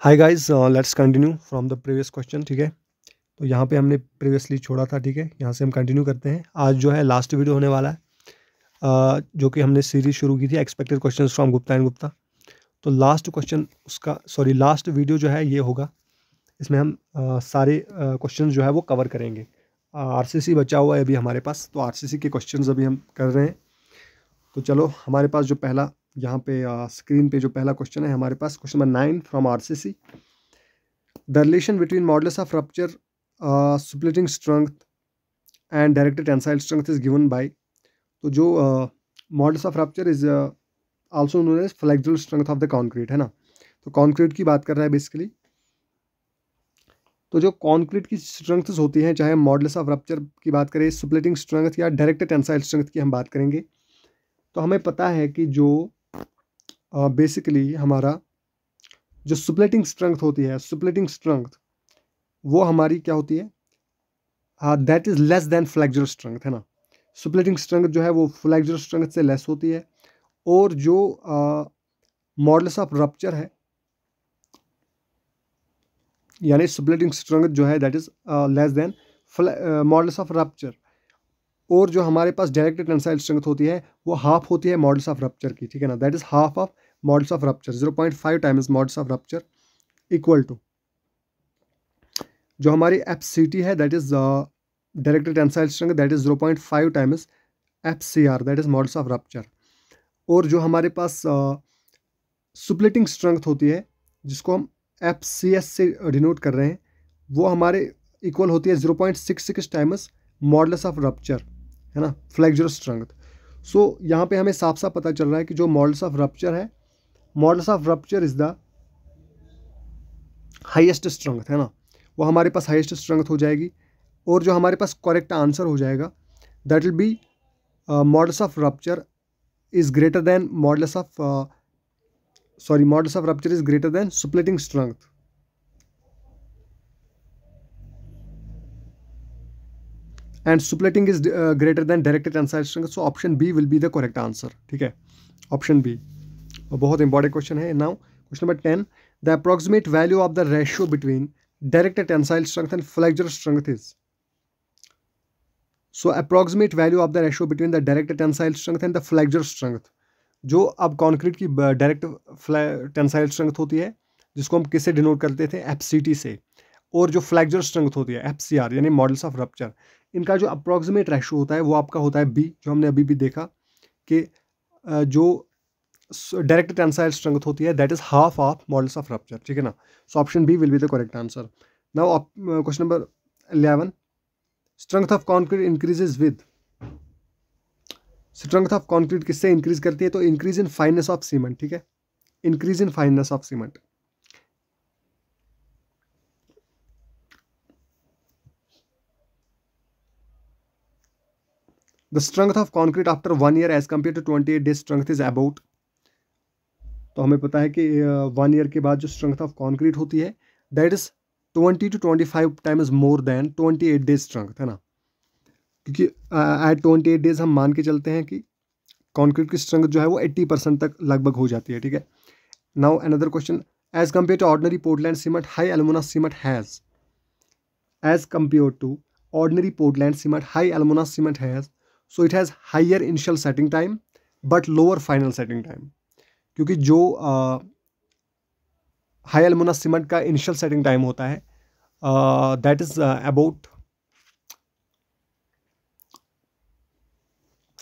Hi guys, let's continue from the previous question. ठीक है, तो यहाँ पे हमने प्रीवियसली छोड़ा था। ठीक है, यहाँ से हम कंटिन्यू करते हैं। आज जो है लास्ट वीडियो होने वाला है, जो कि हमने सीरीज शुरू की थी expected questions from Gupta and Gupta. तो लास्ट क्वेश्चन उसका लास्ट वीडियो जो है ये होगा। इसमें हम सारे क्वेश्चन जो है वो कवर करेंगे। आरसीसी बचा हुआ है अभी हमारे पास, तो आरसीसी के क्वेश्चंस अभी हम कर रहे हैं। तो चलो, हमारे पास जो पहला यहाँ पे स्क्रीन पे जो पहला क्वेश्चन है हमारे पास, question number 9 from RCC. The relation between modulus of rupture, splitting strength and directed tensile strength is given by. तो जो modulus of rupture is also known as flexural strength of the concrete, है ना। तो concrete की बात कर रहा है बेसिकली। तो जो कॉन्क्रीट की स्ट्रेंथ्स होती हैं, चाहे मॉडुलस ऑफ रप्चर की बात करें, स्प्लिटिंग स्ट्रेंथ या डायरेक्टेड टेंसाइल स्ट्रेंथ की हम बात करेंगे, तो हमें पता है कि जो बेसिकली हमारा जो स्प्लिटिंग स्ट्रेंथ होती है, स्प्लिटिंग स्ट्रेंथ वो हमारी क्या होती है, that is less then flexural strength, है ना। स्प्लिटिंग स्ट्रेंथ जो है वो फ्लेक्सुरल स्ट्रेंथ से लेस होती है। और जो मॉडुलस ऑफ रप्चर है, यानी स्प्लिटिंग स्ट्रेंथ जो है that is less then modulus of rupture. और जो हमारे पास डायरेक्ट टेंसाइल स्ट्रेंथ होती है वो हाफ होती है मॉडुलस ऑफ रप्चर की, ठीक है ना। That is half of modulus of rupture, 0.5 times modulus of rupture equal to जो हमारी FCT है, that is direct tensile strength, that is 0.5 times FCR, that is modulus of rupture. और जो हमारे पास स्प्लिटिंग स्ट्रेंथ होती है, जिसको हम FCS से डिनोट कर रहे हैं, वो हमारे इक्वल होती है 0.66 टाइम्स मॉडुलस ऑफ रप्चर, है ना, फ्लेक्सुरल स्ट्रेंथ। सो यहाँ पे हमें साफ साफ पता चल रहा है कि जो मॉडुलस ऑफ रप्चर है, modulus of rupture is the highest strength, है ना, वो हमारे पास हाईएस्ट स्ट्रेंथ हो जाएगी। और जो हमारे पास करेक्ट आंसर हो जाएगा that will be modulus of rupture is greater than modulus of modulus of rupture is greater than splitting strength. And splitting is greater than direct tensile strength. So option B will be the correct answer, ठीक है, option B. बहुत important question है। Now question number 10, the approximate value of the ratio between direct tensile strength and flexural strength is. So approximate value of the ratio between the direct tensile strength and the flexural strength. जो अब concrete की direct tensile strength होती है, जिसको हम किससे denote करते थे, FCT से। और जो फ्लेक्सुरल स्ट्रेंथ होती है, FCR, यानी मॉडुलस ऑफ रप्चर, इनका जो अप्रोक्सीमेट रेशियो होता है वो आपका होता है B, जो हमने अभी भी देखा कि जो डायरेक्ट टेंसाइल स्ट्रेंथ होती है that is half of modulus of rupture, ठीक है ना। So option B will be the correct answer. Now question number 11, strength of concrete increases with. Strength of concrete किससे इंक्रीज करती है, तो increase in fineness of cement, ठीक है, increase in fineness of cement. The strength of concrete after 1 year as compare to 28 days strength is about. तो हमें पता है कि 1 ईयर के बाद जो स्ट्रेंथ ऑफ कॉन्क्रीट होती है that is 20 to 25 times more than 28 days strength, है ना। क्योंकि एट 28 डेज हम मान के चलते हैं कि कॉन्क्रीट की स्ट्रेंथ जो है वो 80% तक लगभग हो जाती है, ठीक है। Now another question, as compare to ordinary Portland cement, high alumina cement has, as compare to ordinary Portland cement, high alumina cement has, so it has higher initial setting time but lower final setting time. क्योंकि जो high alumina cement का initial setting time होता है that is about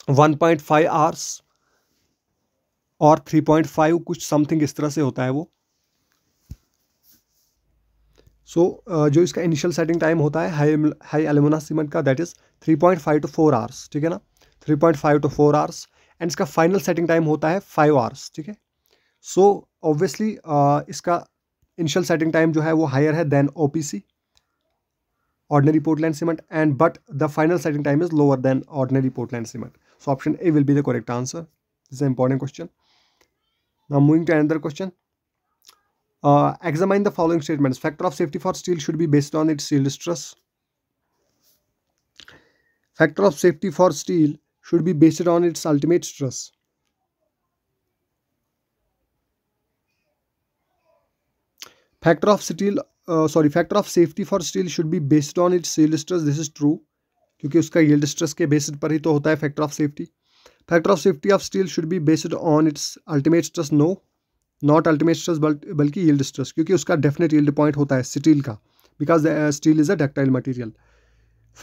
1.5 hours और 3.5 कुछ something इस तरह से होता है वो। सो जो इसका इनिशियल सेटिंग टाइम होता है हाई एल्युमिना सीमेंट का दैट इज 3.5 to 4 आवर्स, ठीक है ना, 3.5 to 4 आवर्स। एंड इसका फाइनल सेटिंग टाइम होता है 5 आवर्स, ठीक है। सो ऑब्वियसली इसका इनिशियल सेटिंग टाइम जो है वो हायर है then OPC, ordinary Portland cement, and but the final setting time is lower than ordinary Portland cement. So option A will be the correct answer. This is an important question. Now moving to another question. Examine the following statements. Factor of safety for steel should be based on its yield stress. Factor of safety for steel should be based on its ultimate stress. Factor of steel, factor of safety for steel should be based on its yield stress. This is true, क्योंकि उसका yield stress के basis पर ही तो होता है factor of safety. Factor of safety of steel should be based on its ultimate stress. No, not ultimate stress बल्कि yield stress, क्योंकि उसका definite yield point होता है steel का, because the steel is a ductile material.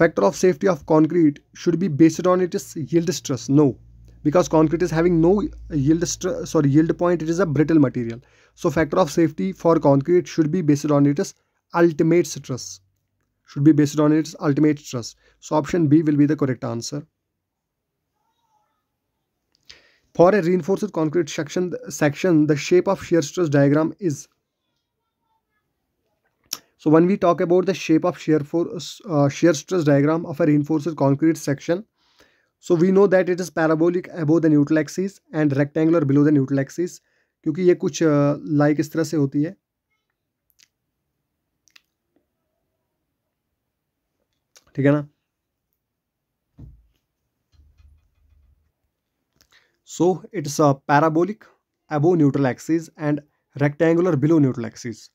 Factor of safety of concrete should be based on its yield stress. No, because concrete is having no yield point. It is a brittle material. So factor of safety for concrete should be based on its ultimate stress. Should be based on its ultimate stress. So option B will be the correct answer. For a reinforced concrete section, the shape of shear stress diagram is. So when we talk about the shape of shear stress diagram of a reinforced concrete section, so we know that it is parabolic above the neutral axis and rectangular below the neutral axis, क्योंकि ये कुछ like इस तरह से होती है, ठीक है ना. So it's a parabolic above neutral axis and rectangular below neutral axis,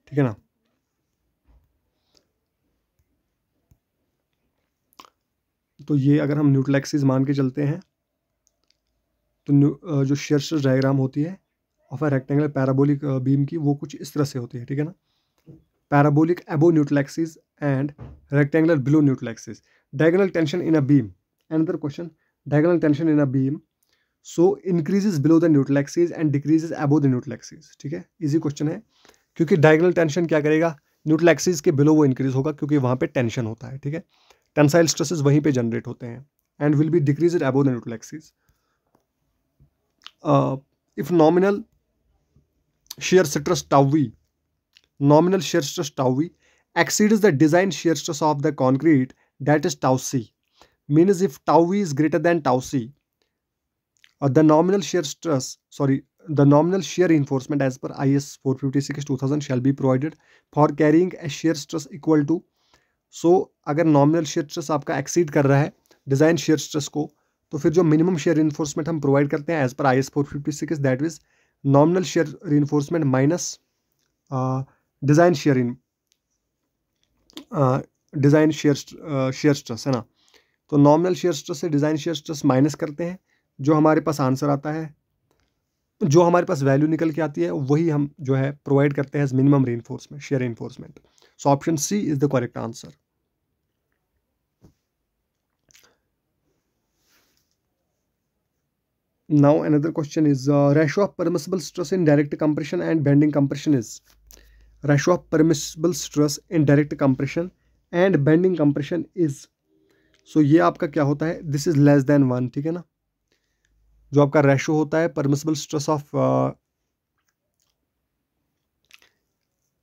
ठीक है ना. तो ये अगर हम न्यूट्रल एक्सिस मान के चलते हैं तो जो शेयर स्ट्रेस डायग्राम होती है of a rectangular parabolic beam की, वो कुछ इस तरह से होती है, ठीक है ना. Parabolic above neutral axis and rectangular below neutral axis. Diagonal tension in a beam. Another question. Diagonal tension in a beam so increases below the neutral axis and decreases above the neutral axis. ठीक है, easy question है, क्योंकि diagonal tension क्या करेगा, neutral axis के below वो increase होगा, क्योंकि वहाँ पे टेंशन होता है. ठीक है, टेंसाइल स्ट्रेसेस वहीं पे जनरेट होते हैं and will be decrease above the neutral axis. If nominal shear stress tau v, nominal shear stress tau v exceeds the design shear stress of the concrete, that is tau c. Means if tau v is greater than tau c, the nominal shear reinforcement as per IS 456/2000 shall be provided for carrying a shear stress equal to. So अगर nominal shear stress आपका exceed कर रहा है design shear stress को, तो फिर जो minimum shear reinforcement हम प्रोवाइड करते हैं as per IS 456, that is nominal shear reinforcement minus design shear stress, है ना. तो नॉमिनल शेयर स्ट्रेस से डिजाइन शेयर स्ट्रेस माइनस करते हैं, जो हमारे पास आंसर आता है, जो हमारे पास वैल्यू निकल के आती है, वही हम जो है प्रोवाइड करते हैं as minimum reinforcement, shear reinforcement. So option C is the correct answer. Now another question is ratio of permissible stress in direct compression and bending compression is. Ratio of permissible stress in direct compression and bending compression is. So ये आपका क्या होता है, this is less than 1. ठीक है ना, जो आपका रेशो होता है permissible stress of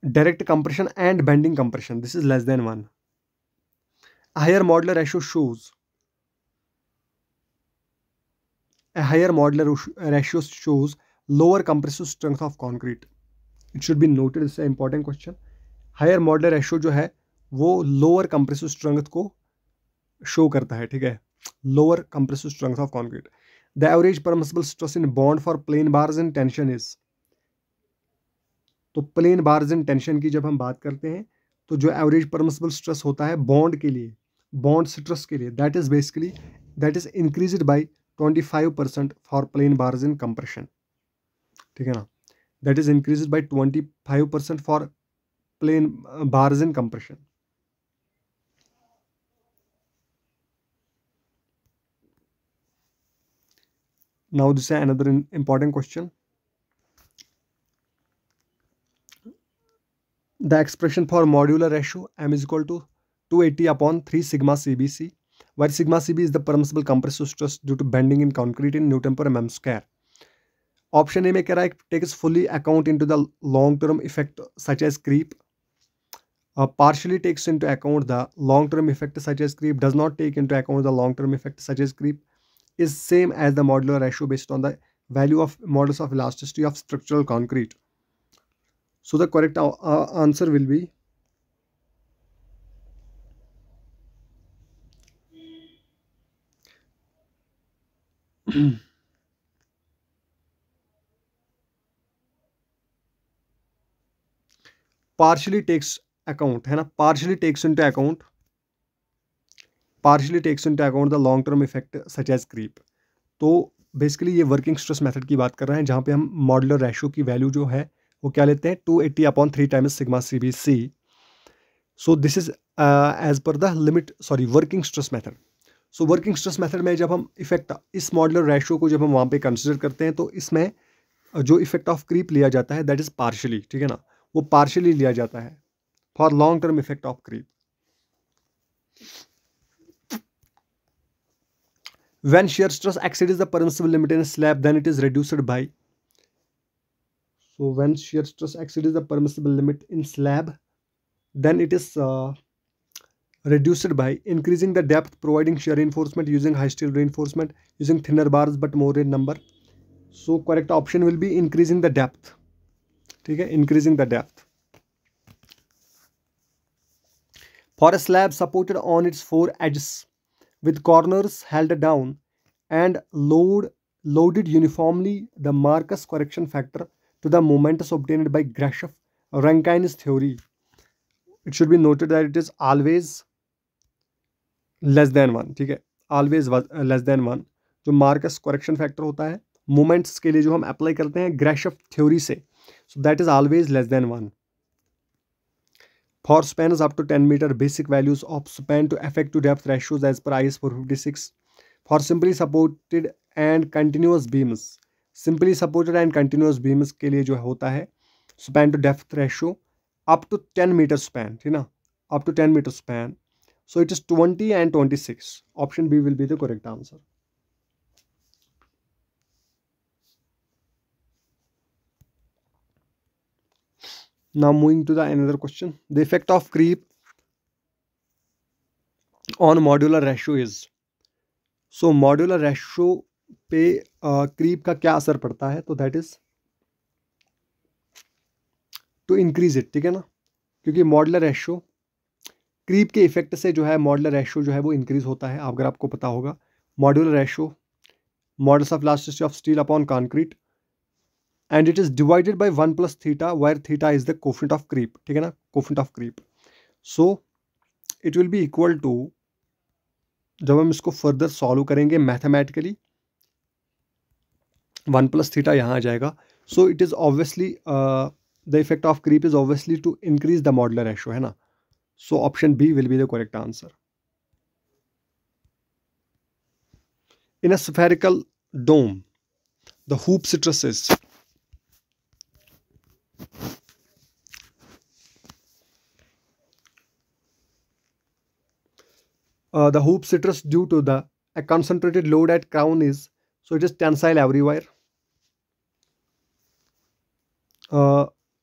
direct compression and bending compression, this is less than 1. A higher modular ratio shows lower compressive strength of concrete. It should be noted, this is an important question. Higher modular ratio जो है वो lower compressive strength को show करता है. ठीक है, lower compressive strength of concrete. The average permissible stress in bond for plain bars in tension is. तो plain bars in tension की जब हम बात करते हैं, तो जो एवरेज परमिसिबल स्ट्रेस होता है बॉन्ड के लिए, बॉन्ड स्ट्रेस के लिए, that is increased by 25% for plain bars in compression. ठीक है ना, that is increased by 25% for plain bars in compression. Now this is another important question. The expression for modular ratio M is equal to 280 upon 3 sigma CBC, where sigma CB is the permissible compressive stress due to bending in concrete in Newton per mm square. Option A में कह रहा है takes fully account into the long term effect such as creep. Partially takes into account the long-term effect such as creep, does not take into account the long-term effect such as creep, is same as the modular ratio based on the value of modulus of elasticity of structural concrete. So the correct answer will be partially takes account, है ना, partially takes into account the long term effect such as creep. तो basically ये working stress method की बात कर रहे हैं, जहाँ पे हम मॉड्यूलर रेशियो की वैल्यू जो है वो क्या लेते हैं, 280/3 times sigma CBC। So this is as per the limit, sorry, working stress method. सो वर्किंग स्ट्रेस मेथड में जब हम इफेक्ट इस मॉड्यूलर रेशियो को जब हम वहाँ पे कंसिडर करते हैं, तो इसमें जो इफेक्ट ऑफ क्रीप लिया जाता है दैट इज पार्शली, ठीक है ना, वो पार्शली लिया जाता है for long term effect of creep. When shear stress exceeds the permissible limit in a slab, then it is reduced by. So when shear stress exceeds the permissible limit in slab, then it is reduced by increasing the depth, providing shear reinforcement, using high steel reinforcement, using thinner bars but more in number. So correct option will be increasing the depth. ठीक है, increasing the depth. For a slab supported on its four edges with corners held down and loaded uniformly, the Marcus correction factor to the moments obtained by Grashof-Rankine's theory. It should be noted that it is always less than 1, ठीक है, always less than 1। जो Marcus correction factor होता है moments के लिए जो हम apply करते हैं ग्रैशफ थ्योरी से, सो that is always less than 1। For spans up to 10 meter, basic values of span to effective depth ratios as per IS 456. For simply supported and continuous beams, के लिए जो होता है span to depth ratio up to 10 meter span, ठीक ना, up to 10 meter span. So it is 20 and 26. Option B will be the correct answer. Now moving to the another question. The effect of creep on modular ratio is. So modular ratio पे creep का क्या असर पड़ता है, तो that is to increase it, ठीक है ना, क्योंकि modular ratio creep के इफेक्ट से जो है modular ratio जो है वो increase होता है। अगर आपको पता होगा modular ratio, modulus of elasticity of steel upon concrete, and it is divided by 1 plus theta, where theta is the coefficient of creep, ठीक है ना, coefficient of creep. So it will be equal to, जब हम इसको further solve करेंगे mathematically, 1 plus theta यहाँ आ जाएगा। So it is obviously the effect of creep is obviously to increase the modular ratio, है ना। So option B will be the correct answer. In a spherical dome the hoop stresses the hoop stress due to a concentrated load at crown is, so it is tensile everywhere.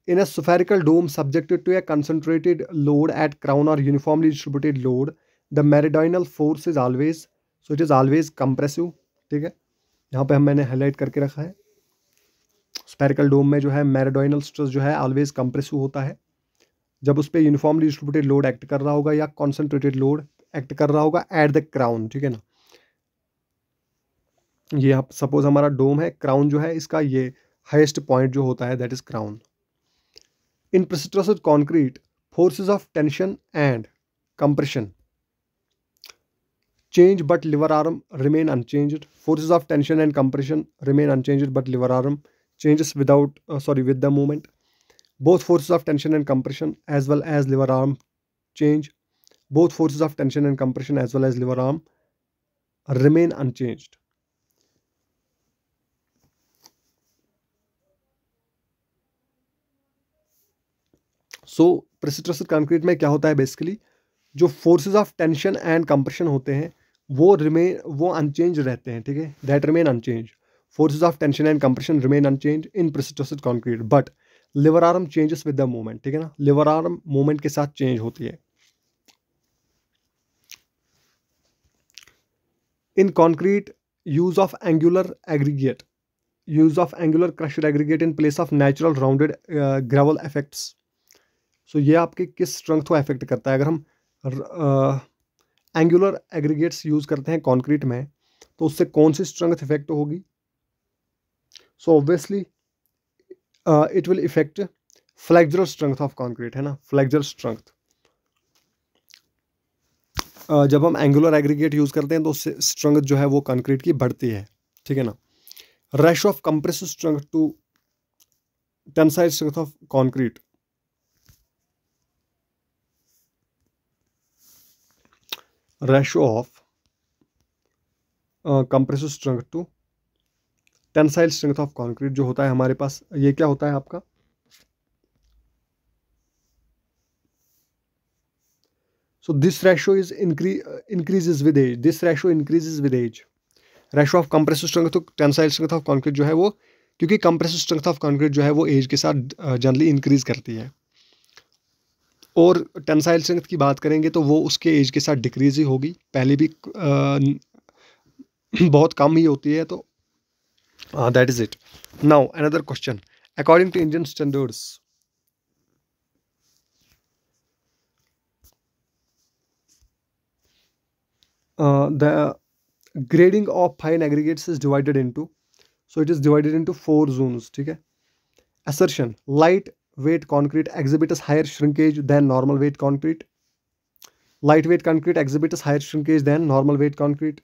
In a spherical dome subjected to a concentrated load at crown or uniformly distributed load, the meridional force is always, so it is always compressive, ठीक है, यहाँ पे मैंने highlight करके रखा है। Spherical डोम में जो है मेरिडोइनल स्ट्रेस जो है ऑलवेज कंप्रेसिव होता है जब उस पर यूनिफॉर्मली डिस्ट्रीब्यूटेड लोड एक्ट कर रहा होगा या कॉन्सेंट्रेटेड लोड एक्ट कर रहा होगा एट द क्राउन, ठीक है ना। ये आप सपोज हमारा डोम है, क्राउन जो है इसका ये हाईएस्ट पॉइंट जो होता है that is crown. In prestressed concrete forces of tension and compression change but lever arm remain unchanged. Forces of tension and compression remain unchanged but lever arm changes with the movement. Both forces of tension and compression as well as lever arm change. Both forces of tension and compression as well as lever arm remain unchanged. So prestressed concrete में क्या होता है, basically जो forces of tension and compression होते हैं वो unchange रहते हैं, ठीक है, that remain unchange. Forces of tension and compression remain unchange in prestressed concrete, but lever arm changes with the movement, ठीक है ना, लिवर आर्म मूवमेंट के साथ चेंज होती है। In concrete use of angular aggregate, use of angular crusher aggregate in place of natural rounded gravel effects. So ये आपके किस स्ट्रेंथ को अफेक्ट करता है। अगर हम एंगुलर एग्रीगेट्स यूज करते हैं कॉन्क्रीट में तो उससे कौन सी स्ट्रेंथ इफेक्ट होगी। So obviously it will effect flexural strength of concrete, है ना, फ्लेक्सुरल स्ट्रेंथ। जब हम एंगुलर एग्रीगेट यूज करते हैं तो उससे स्ट्रेंथ जो है वो कंक्रीट की बढ़ती है, ठीक है ना। Ratio of compressive strength to tensile strength of concrete, ratio of compressive strength to tensile strength of concrete जो होता है हमारे पास, ये क्या होता है आपका, so this ratio is increases with age, this ratio increases with age, ratio of compressive strength to tensile strength of concrete जो है वो, क्योंकि कंप्रेसिव स्ट्रेंथ ऑफ कंक्रीट जो है वो एज के साथ जनरली इंक्रीज करती है, और टेंसाइल स्ट्रेंथ की बात करेंगे तो वो उसके एज के साथ डिक्रीज ही होगी, पहले भी बहुत कम ही होती है, तो that is it. Now another question, according to Indian standards the grading of fine aggregates is divided into, so it is divided into 4 zones, ठीक है। assertion, light weight concrete exhibits higher shrinkage than normal weight concrete, lightweight concrete exhibits higher shrinkage than normal weight concrete,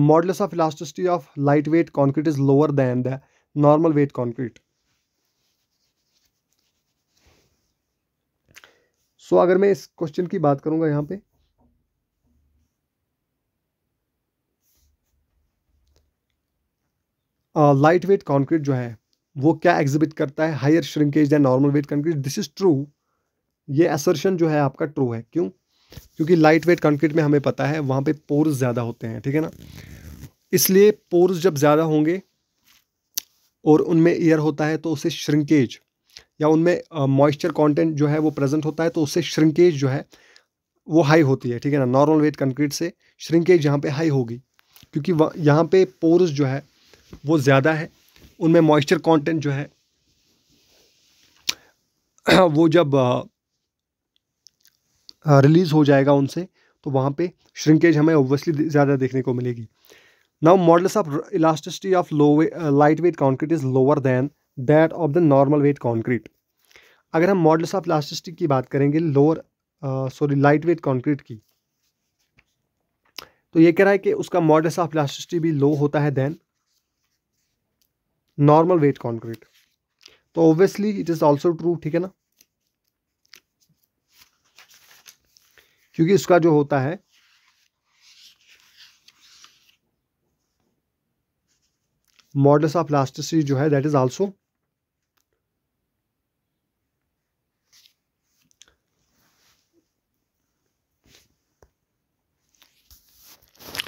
modulus of elasticity of lightweight concrete is lower than the normal weight concrete। so अगर मैं इस question की बात करूंगा यहाँ पे, light weight concrete जो है वो क्या एग्जिबिट करता है, higher shrinkage than normal weight concrete, this is true, ये असर्शन जो है आपका ट्रू है। क्यों? क्योंकि लाइट वेट कॉन्क्रीट में हमें पता है वहाँ पे पोर्स ज़्यादा होते हैं, ठीक है ना, इसलिए पोर्स जब ज़्यादा होंगे और उनमें एयर होता है तो उससे श्रिंकेज, या उनमें मॉइस्चर कंटेंट जो है वो प्रेजेंट होता है तो उससे श्रिंकेज जो है वो हाई होती है, ठीक है ना। नॉर्मल वेट कंक्रीट से श्रिंकेज यहाँ पे हाई होगी क्योंकि यहाँ पे पोर्स जो है वो ज़्यादा है, उनमें मॉइस्चर कंटेंट जो है वो जब रिलीज हो जाएगा उनसे तो वहाँ पे श्रिंकेज हमें ऑब्वियसली ज़्यादा देखने को मिलेगी। Now modulus of elasticity of light weight concrete is lower than that of the normal weight concrete. अगर हम मॉडुलस ऑफ इलास्टिसिटी की बात करेंगे लाइट वेट कॉन्क्रीट की, तो ये कह रहा है कि उसका मॉडुलस ऑफ इलास्टिसिटी भी लो होता है देन नॉर्मल वेट कॉन्क्रीट, तो obviously it is also true, ठीक है ना, क्योंकि इसका जो होता है मॉडुलस ऑफ इलास्टिसिटी जो है that is also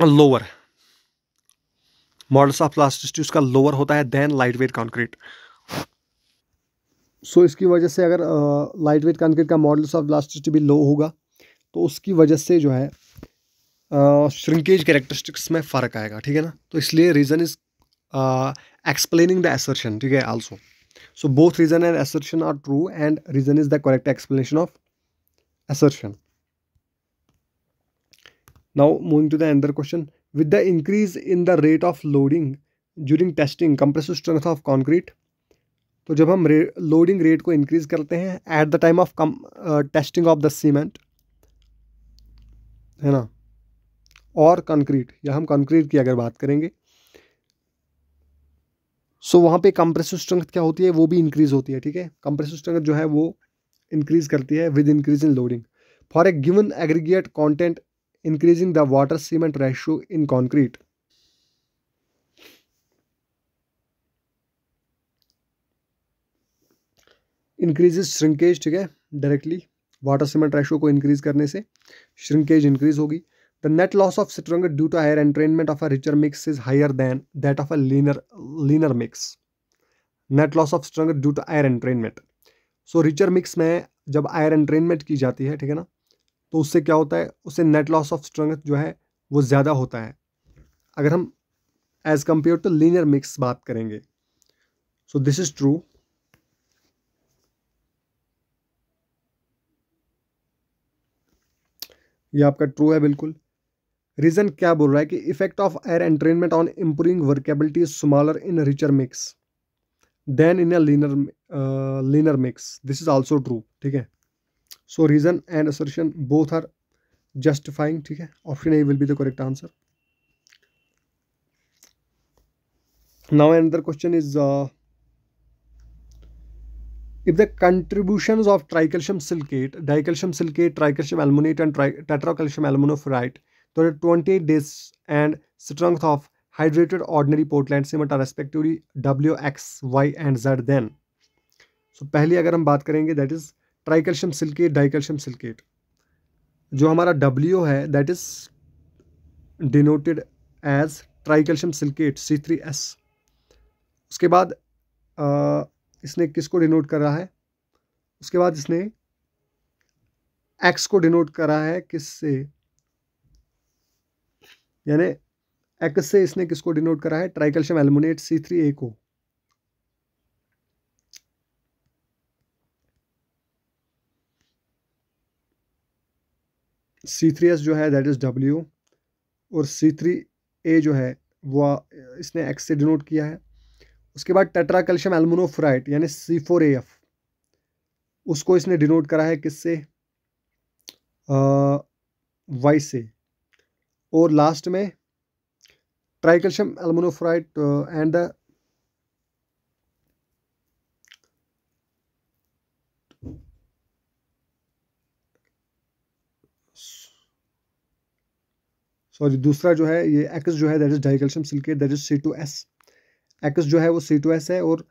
lower, modulus of elasticity उसका लोअर होता है देन लाइट वेट कॉन्क्रीट। सो इसकी वजह से अगर लाइट वेट कॉन्क्रीट का मॉडुलस ऑफ इलास्टिसिटी भी लो होगा तो उसकी वजह से जो है श्रिंकेज कैरेक्टरिस्टिक्स में फ़र्क आएगा, ठीक है ना, तो इसलिए reason is explaining the assertion, ठीक है, also. So both reason and assertion are true and reason is the correct explanation of assertion. Now moving to the another question, with the increase in the rate of loading during testing compressive strength of concrete, तो जब हम loading rate को increase करते हैं at the time of testing of the cement, है ना, और concrete, या हम कंक्रीट की अगर बात करेंगे, सो वहाँ पे कंप्रेसिव स्ट्रेंथ क्या होती है, वो भी इंक्रीज होती है, ठीक है, कंप्रेसिव स्ट्रेंथ जो है वो इंक्रीज करती है with increase in loading for a given aggregate content increasing the water cement ratio in concrete। increases shrinkage, ठीक है, डायरेक्टली वाटर सीमेंट रेशियो को इंक्रीज करने से श्रिंकेज इंक्रीज होगी। The net loss of strength due to higher entrainment of a richer mix is higher than that of a leaner mix. Net loss of strength due to higher entrainment, so richer mix में जब आयर entrainment की जाती है, ठीक है ना, तो उससे क्या होता है, उससे नेट लॉस ऑफ स्ट्रेंथ जो है वो ज़्यादा होता है अगर हम as compare to linear mix बात करेंगे। So this is true. ये आपका ट्रू है बिल्कुल। रीजन क्या बोल रहा है कि effect of air entrainment on improving workability is smaller in richer mix than in a leaner mix, this is also true, ठीक है। So reason and assertion both are justifying, ठीक है। Option A will be the correct answer. Now another question is if the contributions of tricalcium silicate, dicalcium silicate, tricalcium aluminate and tetracalcium aluminophrite to the 28 days and strength of hydrated ordinary Portland cement are respectively W, X, Y and Z, then so पहली अगर हम बात करेंगे that is tricalcium silicate, dicalcium silicate. जो हमारा W है that is denoted as tricalcium silicate C3S। उसके बाद इसने किसको डिनोट कर रहा है, उसके बाद इसने X को डिनोट करा है किससे, यानी X से इसने किसको डिनोट करा है, ट्राइकैल्शियम एल्युमिनेट C3A को। C3S जो है दैट इज W और C3A जो है वो इसने X से डिनोट किया है। उसके बाद टेट्राकैल्शियम एल्युमिनोफ्राइट यानी C4AF, उसको इसने डिनोट करा है किससे, Y से। और लास्ट में ट्राइकैल्शियम एल्युमिनोफ्राइट एंड द सॉरी दूसरा जो है ये X जो है that is dicalcium silicate that is C2S। X जो है वो C2S है और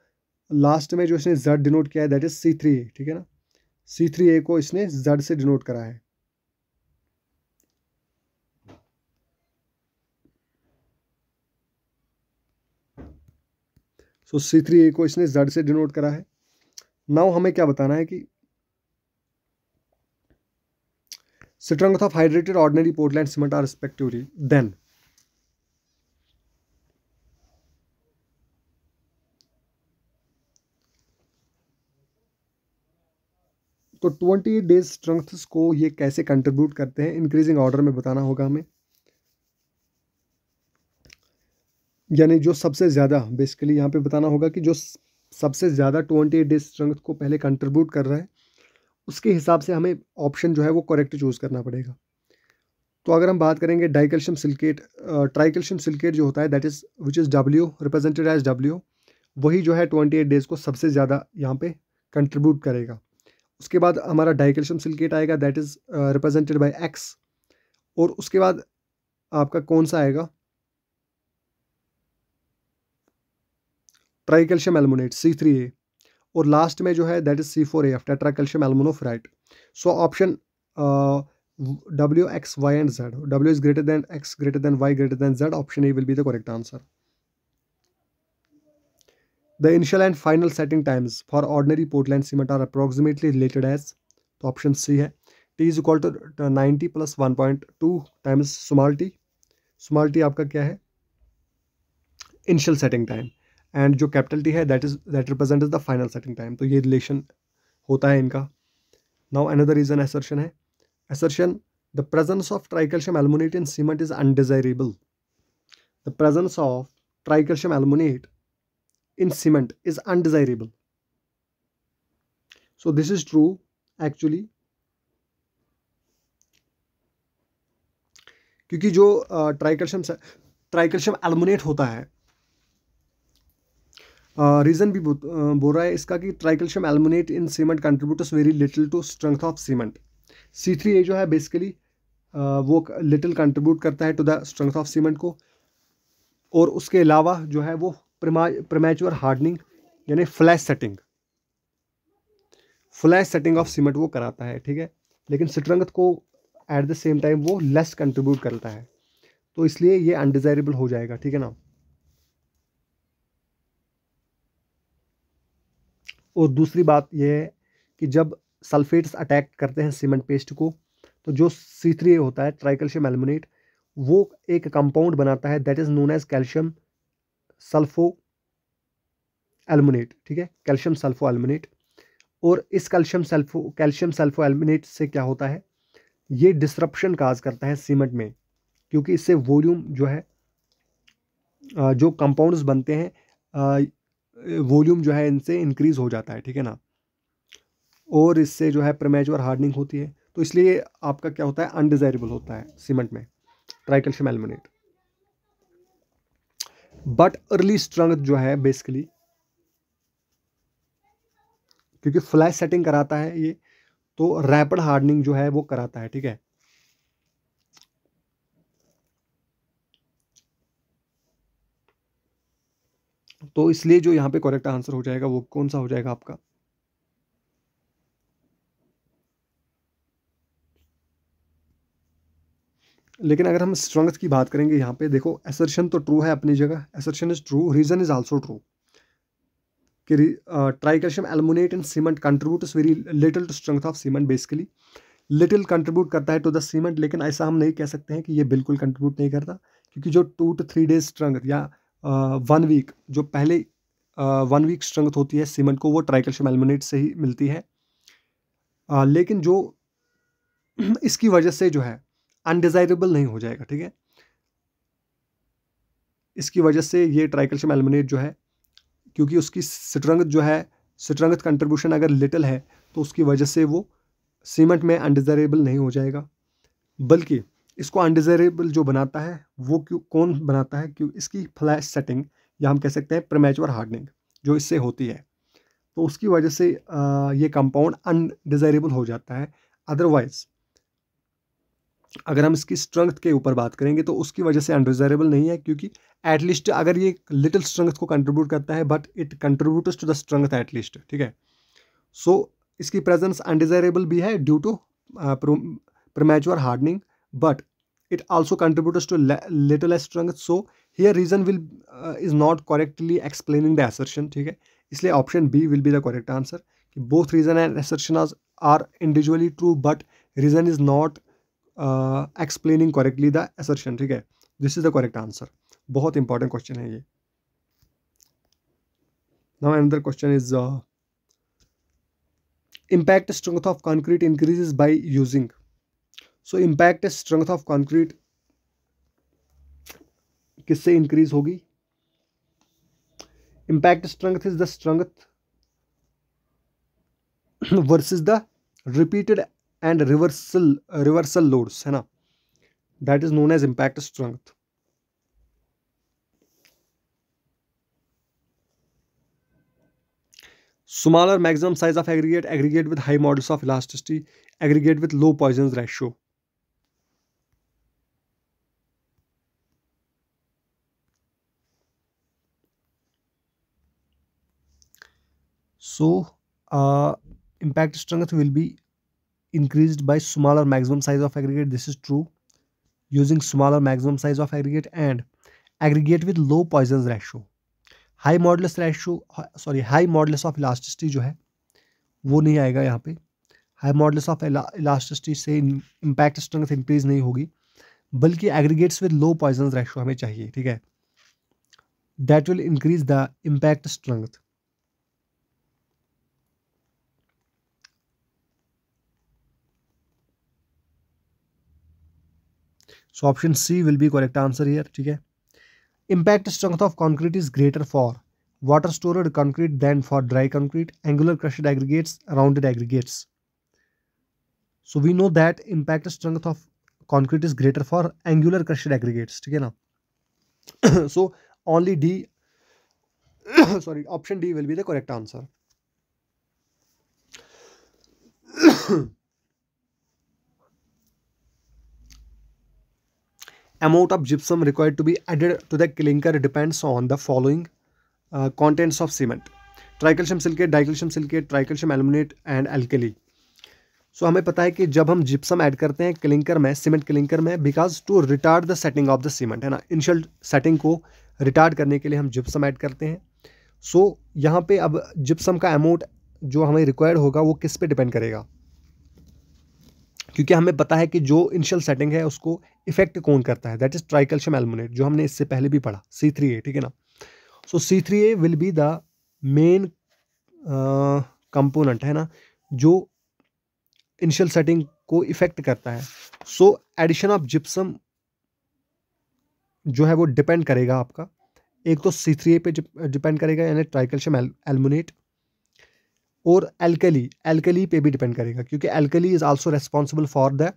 लास्ट में जो इसने Z डिनोट किया है दैट इज C3A, ठीक है ना। C3A को इसने Z से डिनोट करा है। सो C3A को इसने Z से डिनोट करा है। नाउ हमें क्या बताना है कि strength of hydrated ordinary Portland cement are respectively then तो 28 डेज स्ट्रेंथ्स को ये कैसे कंट्रीब्यूट करते हैं, इंक्रीजिंग ऑर्डर में बताना होगा हमें। यानी जो सबसे ज़्यादा बेसिकली यहाँ पे बताना होगा कि जो सबसे ज़्यादा 28 डेज स्ट्रेंथ को पहले कंट्रीब्यूट कर रहा है उसके हिसाब से हमें ऑप्शन जो है वो करेक्ट चूज़ करना पड़ेगा। तो अगर हम बात करेंगे डाइकैल्शियम सिलिकेट, ट्राइकैल्शियम सिलिकेट जो होता है that is which is W, represented as W, वही जो है 28 डेज को सबसे ज़्यादा यहाँ पे कंट्रीब्यूट करेगा। उसके बाद हमारा डाइकैल्शियम सिलिकेट आएगा that is represented by X, और उसके बाद आपका कौन सा आएगा, ट्राइकैल्शियम एल्युमिनेट C3A, और लास्ट में जो है that is C4AF, tetracalcium aluminoferrite. So option W, X, Y and Z, W is greater than X, greater than Y, greater than Z, option A will be the correct answer. The initial and final setting times for ordinary Portland cement are approximately related as, तो option C है T is equal to 90 plus 1.2 times small t। Small t आपका क्या है, initial setting time, and जो capital T है that represent the final setting time. तो ये relation होता है इनका। नाउ अनदर रीजन असर्शन है, assertion the presence of tricalcium aluminate in cement is undesirable. The presence of tricalcium aluminate in cement is undesirable. So this is true actually, क्योंकि जो tricalcium aluminate होता है, reason भी बोल रहा है इसका कि tricalcium aluminate in cement contributes very little to strength of cement. C3A जो है बेसिकली वो लिटिल कंट्रीब्यूट करता है to the strength of cement को, और उसके अलावा जो है वो प्रीमैच्योर हार्डनिंग यानी फ्लैश सेटिंग ऑफ सीमेंट वो कराता है, ठीक है। लेकिन स्ट्रेंथ को एट द सेम टाइम वो लेस कंट्रीब्यूट करता है, तो इसलिए ये अनडिजायरेबल हो जाएगा, ठीक है ना। और दूसरी बात यह है कि जब सल्फेट्स अटैक करते हैं सीमेंट पेस्ट को, तो जो C3A होता है ट्राइकैल्शियम एल्युमिनेट, वो एक कंपाउंड बनाता है that is known as calcium sulpho aluminate, ठीक है, कैल्शियम सल्फो एल्युमिनेट। और इस कैल्शियम सल्फो एल्युमिनेट से क्या होता है, ये डिसरप्शन काज करता है सीमेंट में, क्योंकि इससे वॉल्यूम जो है जो कंपाउंड्स बनते हैं वॉल्यूम जो है इनसे इंक्रीज हो जाता है, ठीक है ना, और इससे जो है प्रीमेच्योर हार्डनिंग होती है। तो इसलिए आपका क्या होता है, अनडिजायरेबल होता है सीमेंट में tricalcium aluminate. But early strength जो है बेसिकली, क्योंकि फ्लैश सेटिंग कराता है ये, तो रैपिड हार्डनिंग जो है वो कराता है, ठीक है। तो इसलिए जो यहाँ पे करेक्ट आंसर हो जाएगा वो कौन सा हो जाएगा आपका, लेकिन अगर हम स्ट्रेंथ की बात करेंगे यहाँ पे देखो, असर्शन तो ट्रू है अपनी जगह, assertion is true, reason is also true कि tricalcium aluminate and cement contribute very little to strength of cement, basically little contribute करता है टू द सीमेंट, लेकिन ऐसा हम नहीं कह सकते हैं कि ये बिल्कुल कंट्रीब्यूट नहीं करता, क्योंकि जो 2 to 3 डेज स्ट्रेंथ या 1 वीक, जो पहले 1 वीक स्ट्रेंथ होती है सीमेंट को, वो ट्राइकैल्शियम एल्युमिनेट से ही मिलती है। लेकिन जो इसकी वजह से जो है अनडिजायरेबल नहीं हो जाएगा, ठीक है। इसकी वजह से ये ट्राइकैल्शियम एल्युमिनेट जो है, क्योंकि उसकी स्ट्रेंथ जो है, स्ट्रेंथ कंट्रीब्यूशन अगर लिटिल है, तो उसकी वजह से वो सीमेंट में अनडिजायरेबल नहीं हो जाएगा, बल्कि इसको अनडिजायरेबल जो बनाता है वो कौन बनाता है, क्यों इसकी फ्लैश सेटिंग, या हम कह सकते हैं प्रीमेच्योर हार्डनिंग जो इससे होती है, तो उसकी वजह से ये कंपाउंड अनडिजायरेबल हो जाता है। अदरवाइज अगर हम इसकी स्ट्रेंथ के ऊपर बात करेंगे तो उसकी वजह से अनडिजायरेबल नहीं है, क्योंकि एटलीस्ट अगर ये लिटिल स्ट्रेंथ को कंट्रीब्यूट करता है, but it contributes to the strength at least, ठीक है। सो इसकी प्रेजेंस अनडिजायरेबल भी है due to premature hardening, but it also contributes to little less strength, so here reason will is not correctly explaining the assertion, ठीक है। इसलिए option B will be the correct answer कि both reason and assertion are individually true but reason is not explaining correctly the assertion, ठीक है। this is the correct answer। बहुत important question है ये। now another question is impact strength of concrete increases by using, so impact strength of concrete किससे increase होगी, impact strength is the strength versus the repeated and reversal loads, है ना, that is known as impact strength. Smaller maximum size of aggregate, aggregate with high modulus of elasticity, aggregate with low Poisson ratio. So impact strength will be increased by smaller maximum size of aggregate, this is true, using smaller maximum size of aggregate and aggregate with low Poisson's ratio। High modulus ratio, sorry high modulus of elasticity जो है वो नहीं आएगा यहाँ पे। High modulus of elasticity से impact strength increase नहीं होगी, बल्कि aggregates with low Poisson ratio हमें चाहिए, ठीक है, that will increase the impact strength. So option C will be correct answer here, ठीक है। Impact strength of concrete is greater for water stored concrete than for dry concrete, angular crushed aggregates, rounded aggregates। So we know that impact strength of concrete is greater for angular crushed aggregates, ठीक है ना। So only D, sorry, option D will be the correct answer। Amount of gypsum required to be added to the clinker depends on the following contents of cement: tricalcium silicate, dicalcium silicate, tricalcium aluminate and alkali. So हमें पता है कि जब हम gypsum add करते हैं clinker में, cement clinker में, because to retard the setting of the cement, है ना, इनिशियल सेटिंग को रिटार्ड करने के लिए हम जिप्सम ऐड करते हैं। सो यहाँ पे अब जिप्सम का अमाउंट जो हमें रिक्वायर्ड होगा वो किस पे डिपेंड करेगा, क्योंकि हमें पता है कि जो इनिशियल सेटिंग है उसको इफेक्ट कौन करता है, दैट इज ट्राइकैल्शियम एल्युमिनेट, जो हमने इससे पहले भी पढ़ा, C3A, ठीक है ना। सो C3A will be the main component, है ना, जो इनिशियल सेटिंग को इफेक्ट करता है। सो एडिशन ऑफ जिप्सम जो है वो डिपेंड करेगा आपका एक तो C3A पे डिपेंड करेगा यानी ट्राइकैल्शियम एल्मुनेट, और एल्कली पे भी डिपेंड करेगा क्योंकि alkali is also responsible for the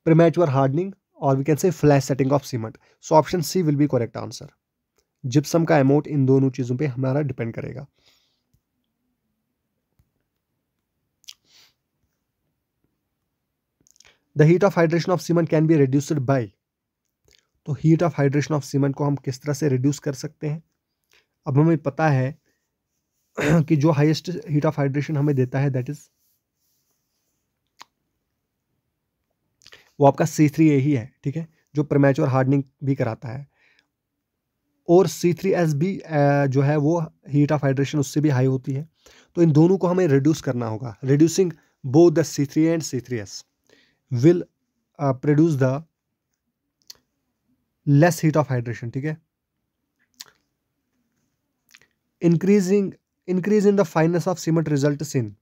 premature hardening or we can say flash setting of cement. So option C will be correct answer. Gypsum का अमाउंट इन दोनों चीजों पे हमारा डिपेंड करेगा। The heat of hydration of cement can be reduced by, तो heat of hydration of cement को हम किस तरह से रिड्यूस कर सकते हैं। अब हमें पता है कि जो हाईएस्ट हीट ऑफ हाइड्रेशन हमें देता है दैट इज वो आपका C3A ही है, ठीक है, जो प्रीमैच्योर हार्डनिंग भी कराता है, और C3S भी जो है वो हीट ऑफ हाइड्रेशन उससे भी हाई होती है। तो इन दोनों को हमें रिड्यूस करना होगा। Reducing both the C3A and C3S will produce the less heat of hydration, ठीक है। Increase in the fineness of cement results in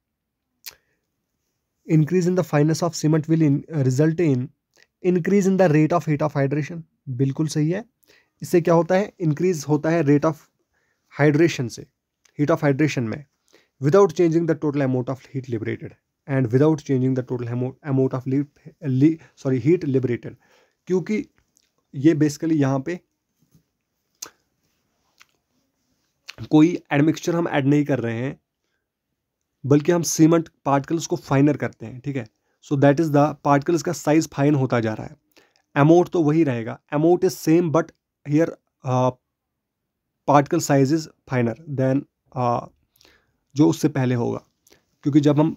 increase in the fineness of cement will result in increase in the rate of heat of hydration। बिल्कुल सही है। इससे क्या होता है, increase होता है रेट ऑफ हाइड्रेशन से, हीट ऑफ हाइड्रेशन में, without changing the total amount of heat liberated and without changing the total amount of heat liberated, क्योंकि ये बेसिकली यहाँ पे कोई एडमिक्सचर हम ऐड नहीं कर रहे हैं, बल्कि हम सीमेंट पार्टिकल्स को फाइनर करते हैं, ठीक है। So that is the particles का साइज फाइन होता जा रहा है। अमाउंट तो वही रहेगा, amount is same but here particle size is finer than जो उससे पहले होगा, क्योंकि जब हम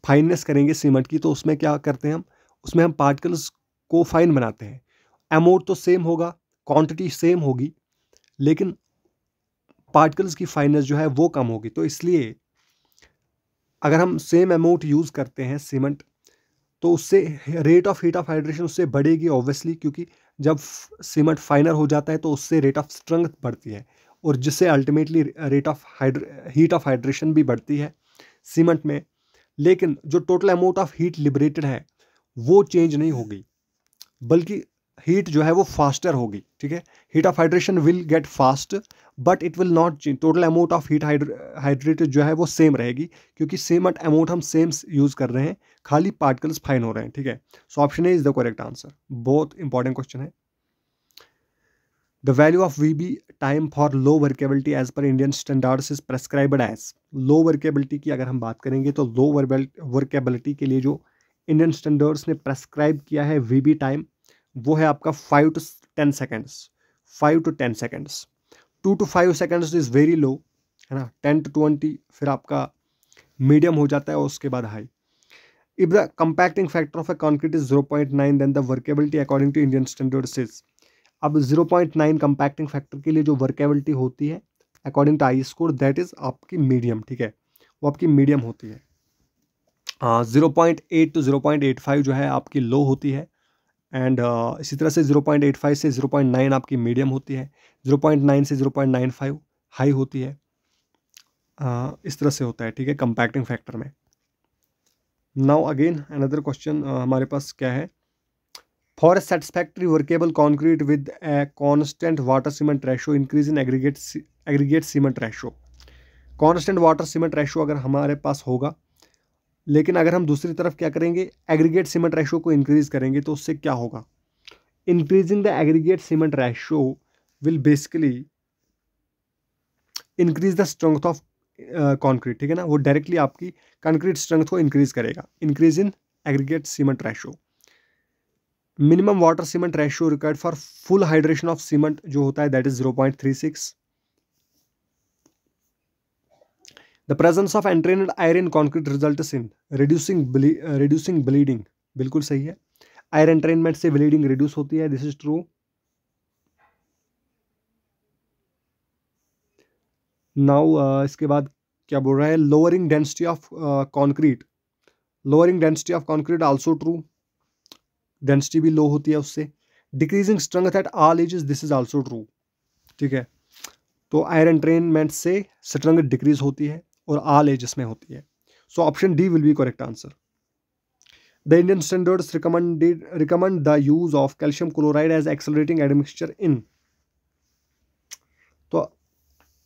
फाइननेस करेंगे सीमेंट की तो उसमें क्या करते हैं हम, उसमें हम पार्टिकल्स को फाइन बनाते हैं। अमाउंट तो सेम होगा, क्वांटिटी सेम होगी, लेकिन पार्टिकल्स की फाइननेस जो है वो कम होगी। तो इसलिए अगर हम सेम अमाउंट यूज़ करते हैं सीमेंट तो उससे rate of heat of hydration उससे बढ़ेगी ऑब्वियसली, क्योंकि जब सीमेंट फाइनर हो जाता है तो उससे रेट ऑफ स्ट्रेंथ बढ़ती है, और जिससे ultimately rate of heat of hydration भी बढ़ती है सीमेंट में। लेकिन जो total amount of heat liberated है वो चेंज नहीं होगी, बल्कि हीट जो है वो फास्टर होगी, ठीक है। Heat of hydration will get fast but it will not change, total amount of heat hydrated जो है वो सेम रहेगी, क्योंकि सीमेंट अमाउंट हम सेम यूज कर रहे हैं, खाली पार्टिकल्स फाइन हो रहे हैं, ठीक है। So option A is the correct answer. बहुत इंपॉर्टेंट क्वेश्चन है। The value of VB time for low workability as per Indian standards is prescribed as. Low workability की अगर हम बात करेंगे तो लो वर्केबिलिटी के लिए जो इंडियन स्टैंडर्ड्स ने प्रेस्क्राइब किया है VB टाइम, वो है आपका 5 to 10 seconds. 5 to 10 seconds, 2 to 5 seconds is very low, है ना। 10 to 20 फिर आपका मीडियम हो जाता है और उसके बाद high. If the compacting factor of a concrete is 0.9 then the workability according to Indian standards is. अब 0.9 कंपैक्टिंग फैक्टर के लिए जो वर्केबिलिटी होती है according to I S code that is आपकी मीडियम, ठीक है, वो आपकी मीडियम होती है। 0.8 to 0.85 जो है आपकी लो होती है, एंड इसी तरह से 0.85 से 0.9 आपकी मीडियम होती है, 0.9 से 0.95 हाई होती है। इस तरह से होता है, ठीक है, कंपैक्टिंग फैक्टर में। नाउ अगेन अनदर क्वेश्चन हमारे पास क्या है, for a satisfactory workable concrete with a constant water cement ratio increase in aggregate cement ratio. Constant water cement ratio अगर हमारे पास होगा, लेकिन अगर हम दूसरी तरफ क्या करेंगे, एग्रीगेट सीमेंट रेशो को इंक्रीज करेंगे, तो उससे क्या होगा, increasing the aggregate cement ratio will basically increase the strength of concrete, ठीक है ना, वो डायरेक्टली आपकी कंक्रीट स्ट्रेंथ को इंक्रीज करेगा। Increase in aggregate cement ratio. Minimum water cement ratio required for full hydration of cement जो होता है that is 0.36। The presence of entrained iron in concrete results in reducing bleeding। बिल्कुल सही है, iron entrainment से bleeding reduce होती है, this is true. Now इसके बाद क्या बोल रहा है, lowering density of concrete, lowering density of concrete also true, density भी लो होती है उससे। Decreasing strength at all ages, this is also true, ठीक है। तो आयरन एंट्रेनमेंट से स्ट्रेंथ डिक्रीज होती है और ऑल एजेस में होती है। So option D will be correct answer. The Indian standards recommend the use of calcium chloride as accelerating admixture in. तो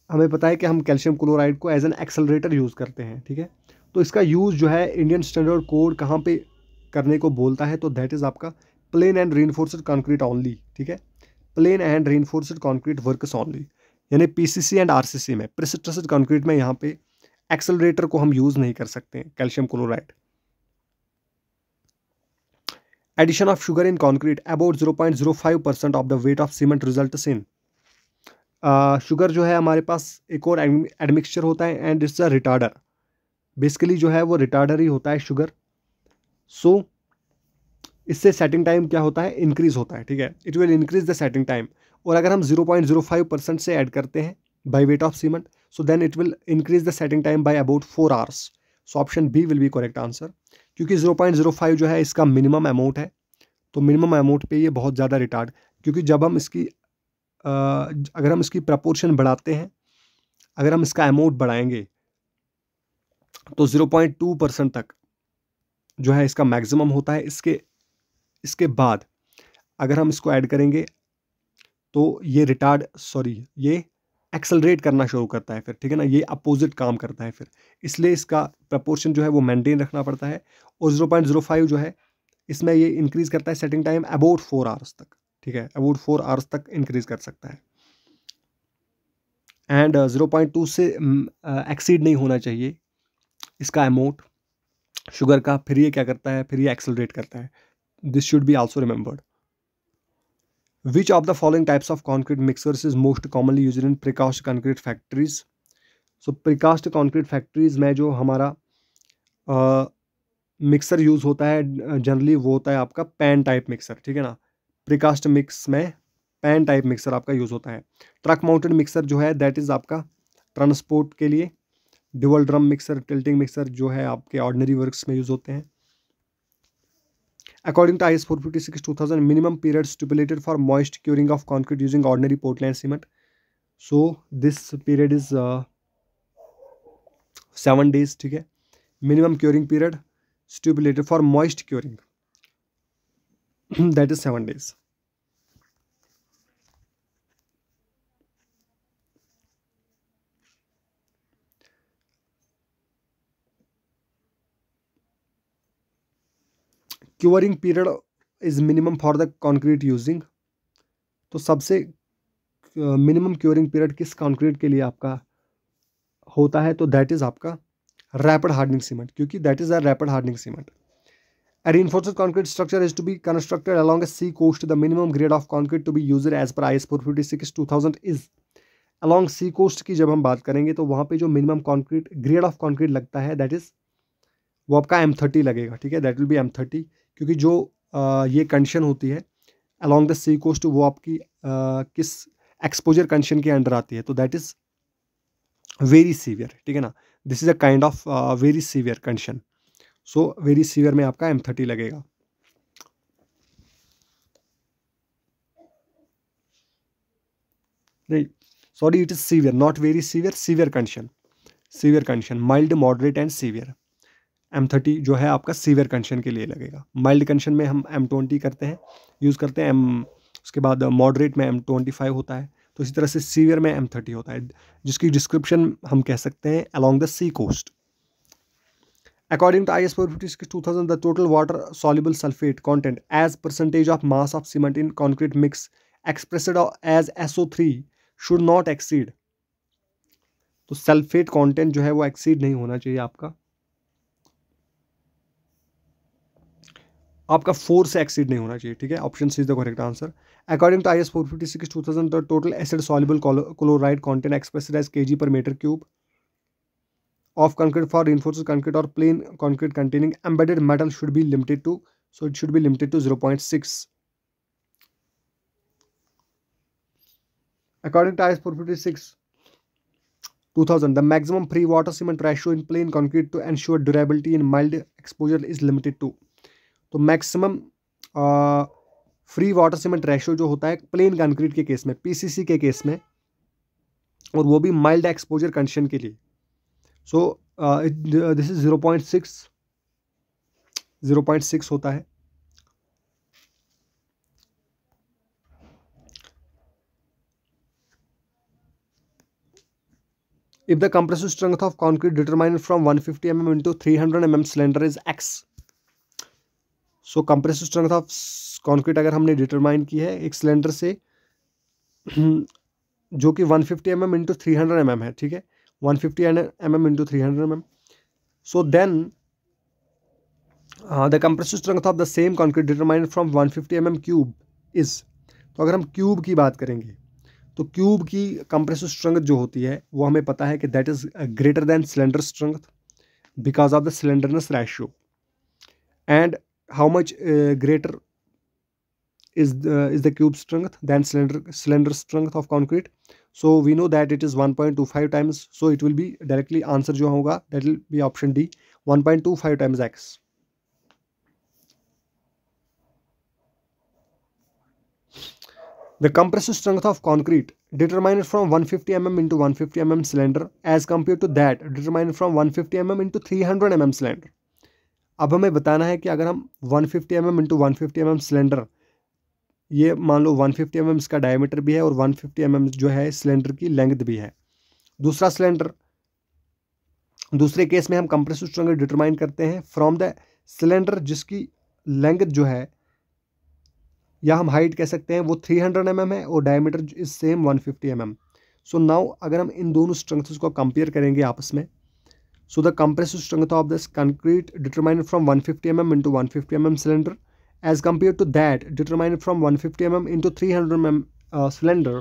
हमें पता है कि हम कैल्शियम क्लोराइड को एज एन एक्सेलरेटर यूज़ करते हैं, ठीक है। तो इसका यूज़ जो है इंडियन स्टैंडर्ड कोड कहाँ पे करने को बोलता है, तो दैट इज़ आपका plain and reinforced concrete only, ठीक है। Plain and reinforced concrete works only, यानी पीसीसी एंड आरसीसी में, प्रीस्ट्रेस्ड कंक्रीट में यहाँ पे एक्सेलरेटर को हम यूज़ नहीं कर सकते हैं calcium chloride. Addition of sugar in concrete about 0.05% of the weight of cement results in. Sugar जो है हमारे पास एक और एडमिक्सचर होता है and it's a retarder. Basically जो है वो रिटार्डर ही होता है शुगर। सो इससे सेटिंग टाइम क्या होता है, इंक्रीज होता है, ठीक है। It will increase the setting time. और अगर हम 0.05% से ऐड करते हैं by weight of cement, so then it will increase the setting time by about 4 hours. So option B will be correct answer, क्योंकि 0.05 जो है इसका मिनिमम अमाउंट है। तो मिनिमम अमाउंट पे ये बहुत ज़्यादा रिटार्ड, क्योंकि जब हम इसकी अगर हम इसकी प्रपोर्शन बढ़ाते हैं, अगर हम इसका अमाउंट बढ़ाएंगे तो 0.2% तक जो है इसका मैक्सिमम होता है। इसके बाद अगर हम इसको ऐड करेंगे तो ये ये एक्सेलरेट करना शुरू करता है फिर, ठीक है ना, ये अपोजिट काम करता है फिर। इसलिए इसका प्रपोर्शन जो है वो मेंटेन रखना पड़ता है। और 0.05 जो है इसमें ये इंक्रीज करता है सेटिंग टाइम अबाउट 4 आवर्स तक, ठीक है, अबाउट 4 आवर्स तक इंक्रीज कर सकता है। एंड 0.2 से एक्सीड नहीं होना चाहिए इसका अमाउंट शुगर का। फिर ये क्या करता है, फिर ये एक्सेलरेट करता है। This should be also remembered. Which of the following types of concrete mixers is most commonly used in precast concrete factories. So precast concrete factories में जो हमारा मिक्सर यूज़ होता है जनरली वो होता है आपका पैन टाइप मिक्सर, ठीक है ना। प्रीकास्ट मिक्स में पैन टाइप मिक्सर आपका यूज़ होता है। ट्रक माउंटेड मिक्सर जो है दैट इज़ आपका ट्रांसपोर्ट के लिए। Dual drum mixer, tilting mixer जो है आपके ऑर्डिनरी वर्क्स में यूज़ होते हैं। According to IS 456/2000 minimum period stipulated for moist curing of concrete using ordinary Portland cement. So this period is 7 days, ठीक है। Minimum curing period stipulated for moist curing that is 7 days। Curing period is minimum for the concrete using. तो सबसे minimum curing period किस कंक्रीट के लिए आपका होता है, तो दैट इज आपका रैपिड हार्डनिंग सीमेंट, क्योंकि that is a rapid hardening cement. A reinforced concrete structure is to be constructed along a sea coast. The minimum grade of concrete to be used as per IS 456/2000 is along sea coast की जब हम बात करेंगे तो वहाँ पे जो minimum concrete grade of concrete लगता है दैट इज वो आपका M30 लगेगा, ठीक है, दैट विल बी M30। क्योंकि जो ये कंडीशन होती है अलॉन्ग द सी कोस्ट वो आपकी किस एक्सपोजर कंडीशन के अंडर आती है, तो दैट इज वेरी सीवियर, ठीक है ना। This is a kind of very severe condition. So very severe में आपका M30 लगेगा। नहीं, sorry, it is severe, not very severe, severe condition, severe condition, mild, moderate and severe. M30 जो है आपका सीवियर कंडीशन के लिए लगेगा। माइल्ड कंडीशन में हम M20 करते हैं, यूज़ करते हैं उसके बाद मॉडरेट में M25 होता है। तो इसी तरह से सीवियर में M30 होता है, जिसकी डिस्क्रिप्शन हम कह सकते हैं along the sea coast. According to IS 456/2000, the total water soluble sulfate content as percentage of mass of cement in concrete mix expressed as SO3 should not exceed। तो sulphate content जो है वो exceed नहीं होना चाहिए आपका 4 से exceed नहीं होना चाहिए, ठीक है। Option C is the correct answer. According to IS 456/2000, the total acid soluble chloride content expressed as kg per meter cube of concrete for reinforced concrete or plain concrete containing embedded metal should be limited to, so it should be limited to 0.6। According to IS 456/2000, the maximum free water cement ratio in plain concrete to ensure durability in mild exposure is limited to। तो maximum free water cement ratio जो होता है plane concrete के case में, PCC के case में, और वो भी माइल्ड एक्सपोजर कंडीशन के लिए। सो दिस इज 0.6 0.6 होता है। If the compressive strength of concrete determined from 150 mm into 300 mm cylinder is x, so compressive strength of concrete अगर हमने डिटरमाइन की है एक सिलेंडर से जो कि 150 mm इंटू 300 mm है, ठीक है, 150 mm into 300 mm, so then the compressive strength of the same concrete determined from 150 mm cube is, तो अगर हम क्यूब की बात करेंगे तो क्यूब की कंप्रेसिव स्ट्रेंथ जो होती है वो हमें पता है कि that is greater then cylinder strength because of the slenderness ratio, and how much greater is the cube strength than cylinder strength of concrete, so we know that it is 1.25 times, so it will be directly answer जो होगा that will be option D, 1.25 times x. The compressive strength of concrete determined from 150 mm into 150 mm cylinder as compared to that determined from 150 mm into 300 mm cylinder. अब हमें बताना है कि अगर हम 150 mm into 150 mm cylinder, ये मान लो 150 mm इसका डायमीटर भी है और 150 mm जो है सिलेंडर की लेंथ भी है। दूसरा सिलेंडर, दूसरे केस में हम कंप्रेसिव स्ट्रेंथ डिटरमाइन करते हैं फ्रॉम द सिलेंडर जिसकी लेंथ जो है या हम हाइट कह सकते हैं वो 300 mm है और diameter is same 150 mm। So now अगर हम इन दोनों स्ट्रेंथ्स को कंपेयर करेंगे आपस में, so the compressive strength of this concrete determined from 150 mm into 150 mm cylinder as compared to that determined from 150 mm into 300 mm cylinder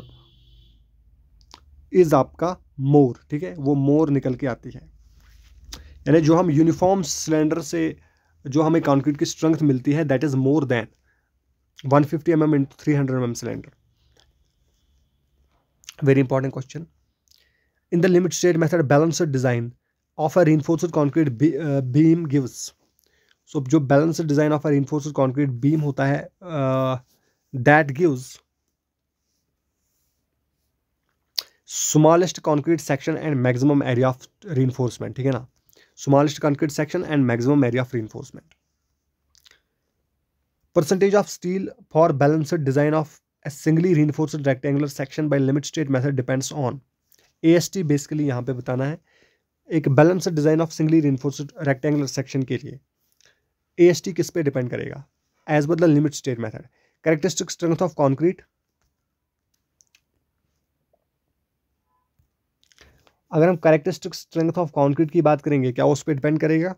is आपका मोर, ठीक है, वो मोर निकल के आती है। यानी जो हम यूनिफॉर्म सिलेंडर से जो हमें कंक्रीट की स्ट्रेंथ मिलती है that is more than 150 mm into 300 mm cylinder. Very important question. In the limit state method balanced design of a reinforced concrete beam gives, so जो balanced design of a reinforced concrete beam होता है that gives smallest concrete section and maximum area of reinforcement, ठीक है ना, smallest concrete section and maximum area of reinforcement. Percentage of steel for balanced design of a singly reinforced rectangular section by limit state method depends on, AST basically यहाँ पे बताना है एक balance design of singly reinforced rectangular section के लिए AST किस पे depend करेगा, as per the limit state method. Characteristic strength of concrete, अगर हम कैरेक्टरिस्टिक स्ट्रेंथ ऑफ कंक्रीट की बात करेंगे क्या उस पर डिपेंड करेगा,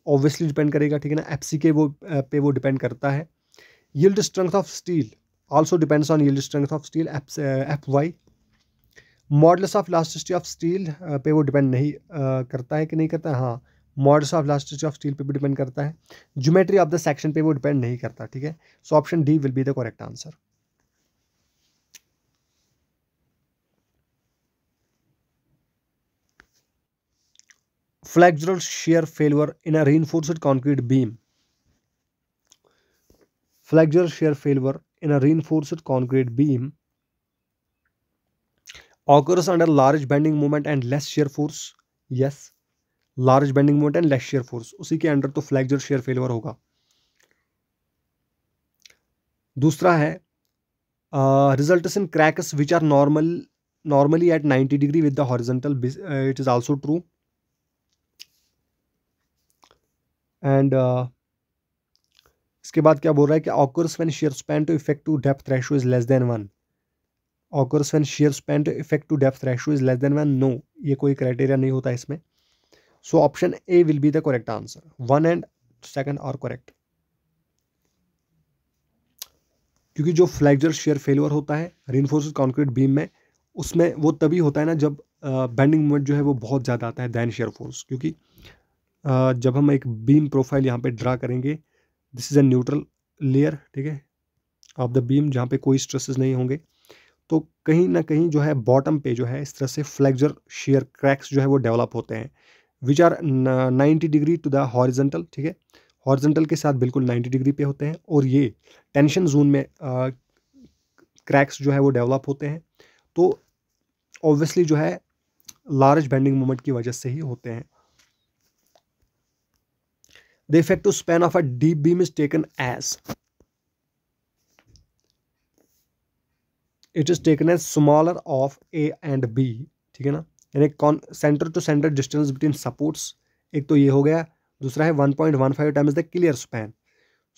ऑब्वियसली डिपेंड करेगा, ठीक है ना, FC के वो पे वो डिपेंड करता है। Yield strength of steel also depends on yield strength of steel FY। Modulus of elasticity of steel पे वो डिपेंड नहीं करता है कि नहीं करता है, हाँ, modulus of elasticity of steel पे भी डिपेंड करता है। ज्योमेट्री ऑफ द सेक्शन पे वो डिपेंड नहीं करता, ठीक है, so option D will be the correct answer. Flexural shear failure in a reinforced concrete beam, flexural shear failure in a reinforced concrete beam occurs under large bending moment and less shear force, yes, large bending moment and less shear force, उसी के under तो flexural shear failure होगा। दूसरा है results in cracks which are normally at 90 degree with the horizontal, it is also true, and इसके बाद क्या बोल रहा है कि occurs when shear span to effect to depth ratio is less than 1, occurs when shear span to effect to depth ratio is less than 1, no, ये कोई criteria नहीं होता इसमें, so option A will be the correct answer, 1 and 2 are correct. क्योंकि जो flexural shear failure होता है reinforced concrete beam में, उसमें वो तभी होता है ना जब बेंडिंग मोमेंट जो है वो बहुत ज़्यादा आता है दैन shear फोर्स, क्योंकि जब हम एक बीम प्रोफाइल यहाँ पे ड्रा करेंगे, this is a neutral layer, ठीक है, ऑफ द बीम जहाँ पे कोई स्ट्रेसेस नहीं होंगे, तो कहीं ना कहीं जो है बॉटम पे जो है इस तरह से फ्लेक्सुरल shear क्रैक्स जो है वो डेवलप होते हैं which are 90 degree to the horizontal, ठीक है, हॉरिजॉन्टल के साथ बिल्कुल 90 डिग्री पे होते हैं, और ये टेंशन जोन में क्रैक्स जो है वो डेवलप होते हैं, तो ऑब्वियसली जो है लार्ज बेंडिंग मोमेंट की वजह से ही होते हैं। The effective span of a deep beam is taken as, it is taken as smaller of A and B, ठीक है ना, यानी centre to centre distance between supports, एक तो ये हो गया, दूसरा है 1.15 times the clear span,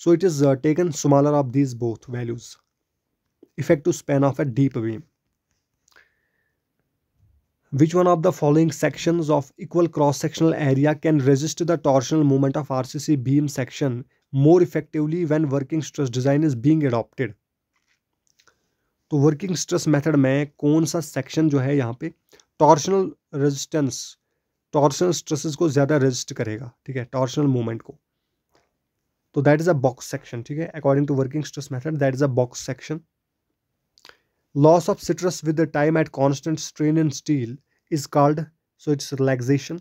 so it is taken smaller of these both values, effective span of a deep beam. Which one of the following sections of equal cross-sectional area can resist the torsional moment of RCC beam section more effectively when working stress design is being adopted? तो working stress method में कौन सा section जो है यहाँ पे torsional resistance, torsional stresses को ज़्यादा रेजिस्ट करेगा, ठीक है, टॉर्शनल मूवमेंट को, तो that is a box section, ठीक है, according to working stress method that is a box section. Loss of stress with the time at constant strain in steel is called, so it's relaxation.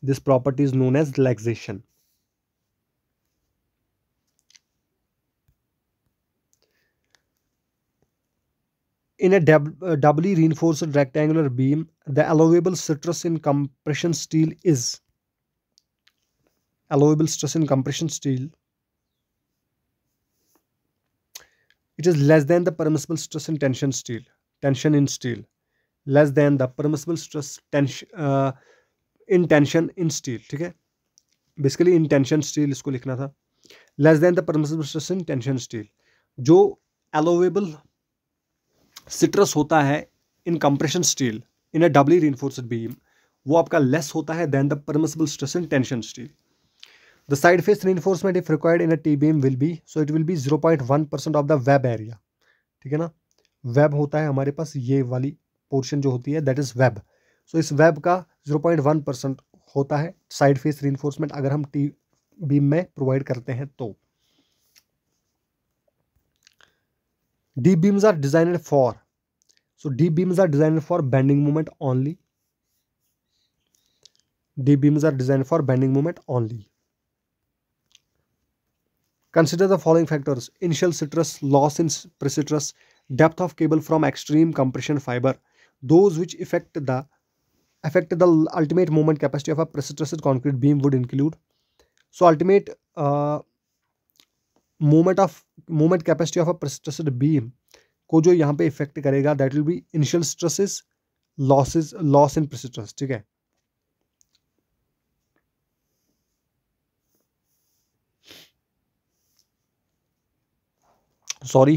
This property is known as relaxation. In a doubly reinforced rectangular beam, the allowable stress in compression steel is, allowable stress in compression steel, it is less than the permissible stress in tension steel, tension in steel, less than the permissible stress in tension in steel, ठीक है, basically इन tension steel इसको लिखना था, less than the permissible stress in tension steel. जो allowable stress होता है in compression steel in a doubly reinforced beam, वो आपका लेस होता है than the permissible stress in tension steel. The side face reinforcement if required in a T beam will be, so it will be 0.1% of the web area, ठीक है ना, web होता है हमारे पास, ये वाली पोर्शन जो होती है दैट इज वेब, सो इस वेब का 0.1% होता है साइड फेस रीइंफोर्समेंट अगर हम टी बीम में प्रोवाइड करते हैं तो. Deep beams are designed for, so deep beams are designed for bending movement only, deep beams are designed for bending movement only. Consider the following factors: initial stress, loss in precstress, depth of cable from extreme compression fiber. Those which affect the ultimate moment capacity of a precstressed concrete beam would include. So ultimate moment capacity of a precstressed beam को जो यहाँ पे effect करेगा that will be initial stresses, loss in precstress, ठीक है. Sorry,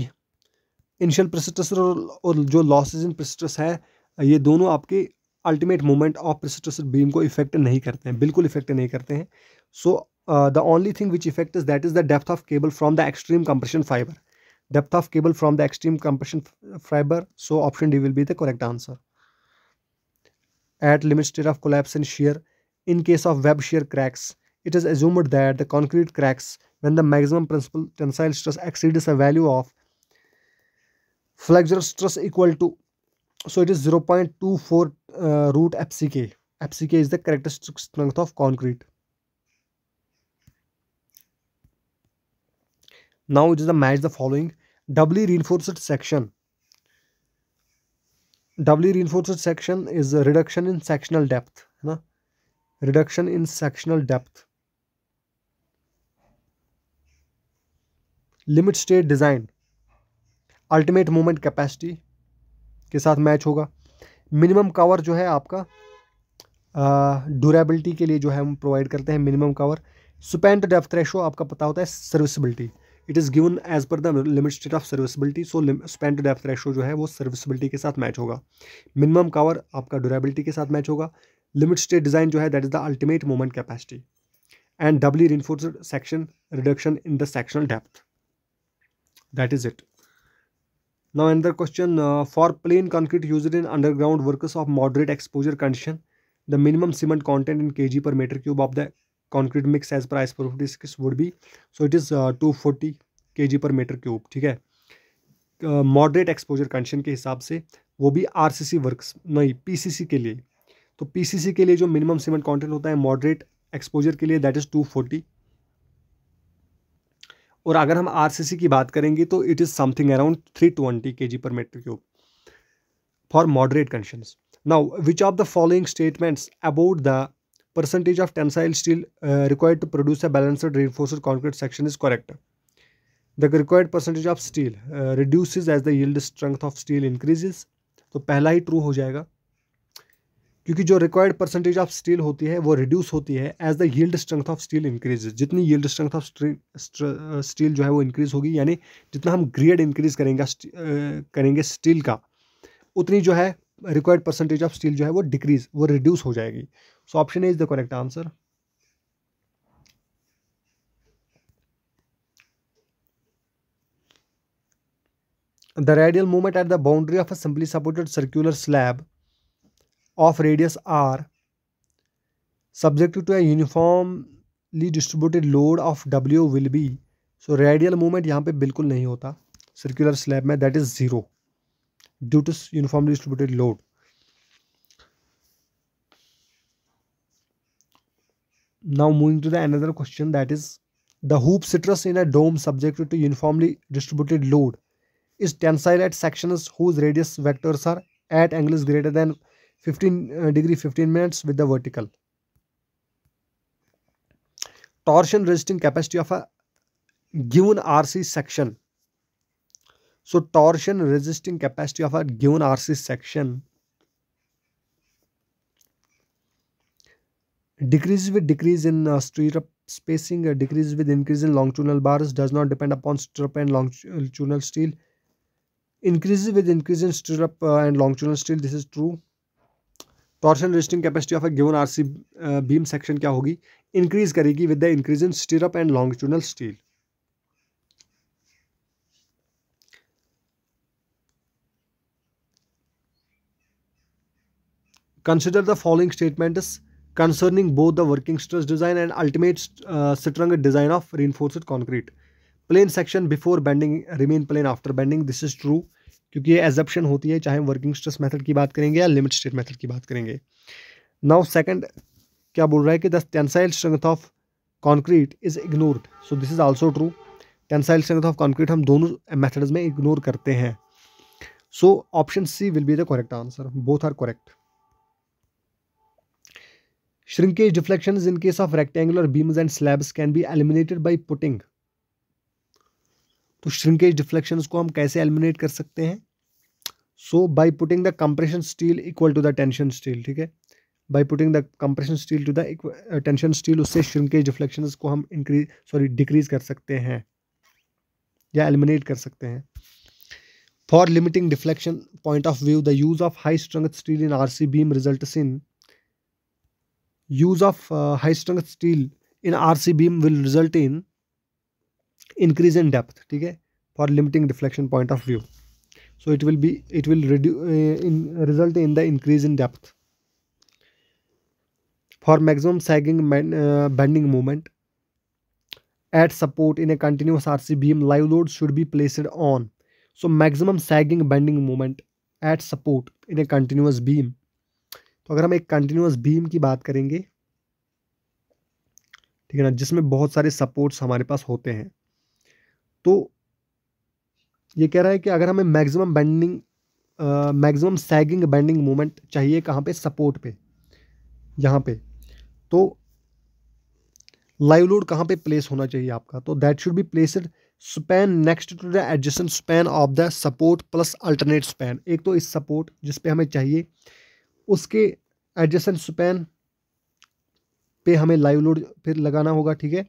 initial प्रेसिस्टेंस और जो losses in प्रेसिस्टेंस है, ये दोनों आपके अल्टीमेट मोमेंट ऑफ प्रेसिस्टेंस बीम को इफेक्ट नहीं करते हैं, बिल्कुल इफेक्ट नहीं करते हैं. So the only thing which effect is that is the depth of cable from the extreme compression fibre, depth of cable from the extreme compression fibre. So option D will be the correct answer. At limit state of collapse and shear, in case of web shear cracks, it is assumed that the concrete cracks when the maximum principal tensile stress exceeds a value of flexural stress equal to, so it is 0.24 root FCK. FCK is the characteristic strength of concrete. Now it is the match the following. Doubly reinforced section. Doubly reinforced section is a reduction in sectional depth, है ना, reduction in sectional depth. Limit state design, ultimate moment capacity के साथ match होगा. Minimum cover जो है आपका durability के लिए जो है हम प्रोवाइड करते हैं minimum cover. Span to depth ratio आपका पता होता है serviceability, it is given as per the limit state of serviceability. So span to depth ratio जो है वो सर्विसिबिलिटी के साथ मैच होगा. मिनिमम कवर आपका ड्यूरेबिलिटी के साथ मैच होगा. लिमिट स्टेट डिजाइन जो है that is the ultimate moment capacity. And doubly reinforced section, reduction in the sectional depth. That is it. Now another question, for plain concrete used in underground works of moderate exposure condition, the minimum cement content in kg per meter cube of the concrete mix as per IS 456 would be, so it is 240 kg per meter cube, ठीक है. Moderate exposure condition के हिसाब से, वो भी RCC works नहीं, PCC के लिए. तो पीसीसी के लिए जो मिनिमम सीमेंट कंटेंट होता है मॉडरेट एक्सपोजर के लिए दैट इज 240, और अगर हम आरसीसी की बात करेंगे तो it is something around 320 kg per meter cube for moderate conditions. Now which of the following statements about the percentage of tensile steel required to produce a balanced reinforced concrete section is correct. The required percentage of steel reduces as the yield strength of steel increases. तो पहला ही true हो जाएगा, क्योंकि जो required percentage of steel होती है वो reduce होती है as the yield strength of steel increases. जितनी यील्ड स्ट्रेंथ ऑफ स्टील जो है वो इंक्रीज होगी, यानी जितना हम ग्रेड इंक्रीज करेंगे स्टील का, उतनी जो है रिक्वायर्ड परसेंटेज ऑफ स्टील जो है वो रिड्यूस हो जाएगी. सो option A is the correct answer. The radial movement at the boundary of a simply supported circular slab of radius r subjected to a uniformly distributed load of W will be. So radial movement यहाँ पे बिल्कुल नहीं होता circular slab में, that is 0 due to uniformly distributed load. Now moving to the another question, that is the hoop stress in a dome subjected to uniformly distributed load is tensile at sections whose radius vectors are at angles greater than 15 degree 15 minutes with the vertical. Torsion resisting capacity of a given RC section. So torsion resisting capacity of a given RC section decreases with decrease in stirrup spacing, decreases with increase in longitudinal bars, does not depend upon stirrup and longitudinal steel, increases with increase in stirrup and longitudinal steel. This is true. Torsion resisting capacity of a given RC beam section क्या होगी, increase करेगी with the increase in stirrup and longitudinal steel. Consider the following statements concerning both the working stress design and ultimate strength design of reinforced concrete. Plane section before bending remain plane after bending. This is true, क्योंकि ये assumption होती है चाहे हम working stress method की बात करेंगे या लिमिट स्टेट मेथड की बात करेंगे. नाउ सेकंड क्या बोल रहा है कि the tensile strength of concrete is ignored. So this is also true. Tensile strength of concrete हम दोनों मेथड्स में इग्नोर करते हैं. So option C will be the correct answer. Both are correct. Shrinkage deflections in case of rectangular beams and slabs can be eliminated by putting. तो shrinkage deflections को हम कैसे eliminate कर सकते हैं? So by putting the compression steel equal to the tension steel. ठीक है, by putting the compression steel to the tension steel, उससे shrinkage deflections को हम decrease कर सकते हैं या eliminate कर सकते हैं. For limiting deflection point of view, the use of high strength steel in RC beam results in use of high strength steel in RC beam will result in increase in depth. ठीक है, for limiting deflection point of view, so it will result in the increase in depth. For maximum sagging bending moment at support in a continuous RC beam, live load should be placed on. So maximum sagging bending moment at support in a continuous beam. तो अगर हम एक continuous beam की बात करेंगे, ठीक है ना, जिसमें बहुत सारे सपोर्ट्स हमारे पास होते हैं, तो ये कह रहा है कि अगर हमें मैक्सिमम सैगिंग बेंडिंग मोमेंट चाहिए कहाँ पे, सपोर्ट पे, यहाँ पे, तो लाइव लोड कहाँ पे प्लेस होना चाहिए आपका, तो that should be placed span next to the adjacent span of the support plus alternate span. एक तो इस सपोर्ट जिस पे हमें चाहिए उसके एडजेसेंट स्पैन पे हमें लाइव लोड फिर लगाना होगा. ठीक है,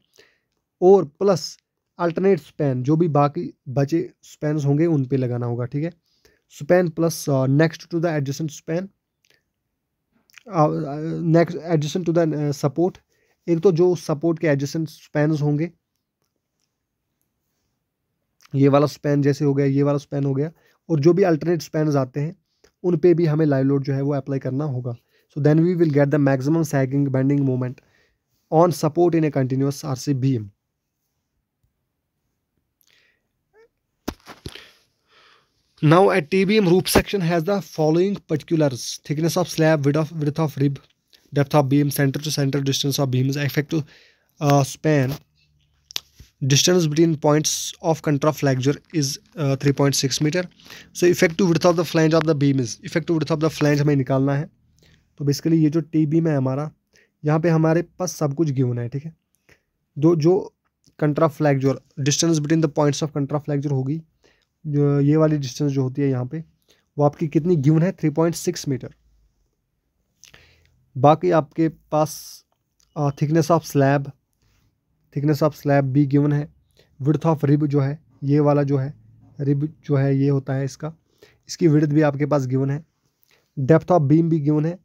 और प्लस अल्टरनेट स्पैन जो भी बाकी बचे स्पैन्स होंगे उन पे लगाना होगा. ठीक है, span plus next to the adjacent span, next adjacent to the support. एक तो जो सपोर्ट के एडजेसेंट स्पैन्स होंगे, ये वाला स्पैन जैसे हो गया, ये वाला स्पैन हो गया, और जो भी अल्टरनेट स्पैन्स आते हैं उन पे भी हमें लाइव लोड जो है वो अप्लाई करना होगा. So then we will get the maximum sagging bending moment on support in a continuous RC beam. Now a T-beam roof section has the following particulars: thickness of slab, width of rib, depth of beam, center to center distance of beams, effective span, distance between points of contra flexure is 3.6 meter. So effective width of the flange of the beam is, effective width of the flange हमें निकालना है. तो basically ये जो T-beam है हमारा, यहाँ पे हमारे पास सब कुछ गिवन है, ठीक है। जो contraflexure distance between the points of contraflexure होगी, जो ये वाली डिस्टेंस जो होती है यहाँ पे, वो आपकी कितनी गिवन है, 3.6 मीटर। बाकी आपके पास थिकनेस ऑफ स्लैब भी गिवन है। विड्थ ऑफ रिब जो है, ये वाला जो है रिब जो है ये होता है इसकी विड्थ भी आपके पास गिवन है। डेप्थ ऑफ बीम भी गिवन है।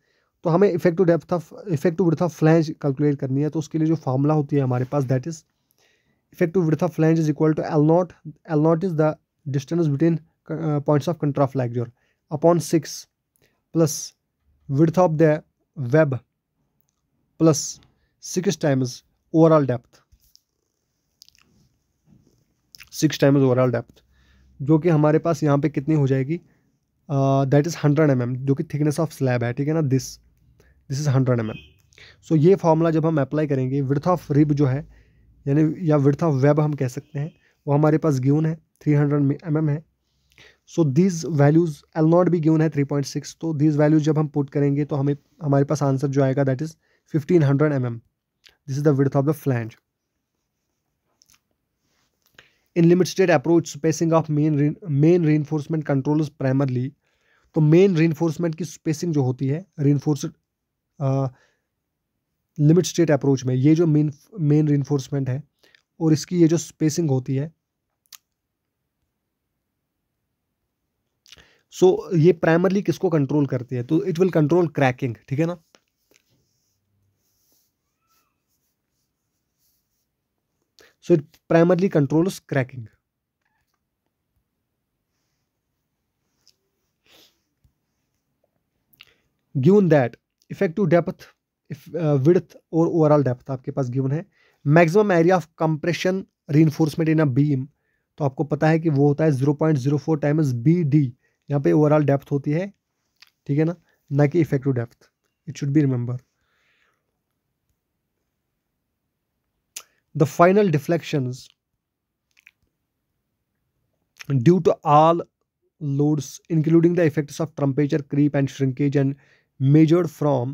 तो हमें effective width of flange calculate करनी है। तो उसके लिए जो फार्मूला होती है हमारे पास, that is effective width of flange is equal to L nought is the distance between points of contraflexure upon 6 plus width of the web plus 6 times overall depth, 6 times overall depth, जो कि हमारे पास यहाँ पे कितनी हो जाएगी, that is 100 mm, जो कि थिकनेस ऑफ स्लैब है, ठीक है ना। This is 100 mm। सो ये फॉर्मूला जब हम अप्लाई करेंगे, विड्थ ऑफ रिब जो है यानी या विड्थ ऑफ वेब हम कह सकते हैं, वो हमारे पास गिवन है 300 mm है। So these values L not भी गिवन है 3.6। तो दीज वैल्यूज जब हम पुट करेंगे तो हमारे पास आंसर जो आएगा that is 1500 mm। This is the width of the flange. In limit state approach spacing of main reinforcement controllers primarily. तो मेन रीइंफोर्समेंट की स्पेसिंग जो होती है रीइंफोर्स्ड लिमिट स्टेट अप्रोच में, ये जो मेन रीइंफोर्समेंट है और इसकी ये जो स्पेसिंग होती है, सो ये प्राइमरली किसको कंट्रोल करती है, तो इट विल कंट्रोल क्रैकिंग, ठीक है ना। So it primarily controls cracking. Given that effective depth width और ओवरऑल डेप्थ आपके पास गिवन है। Maximum area of compression reinforcement in a beam, तो आपको पता है कि वो होता है 0.04 टाइम्स बी डी। यहाँ पे ओवरऑल डेप्थ होती है, ठीक है ना कि effective depth. It should be remember. The final deflections due to all loads including the effects of temperature creep and shrinkage and measured from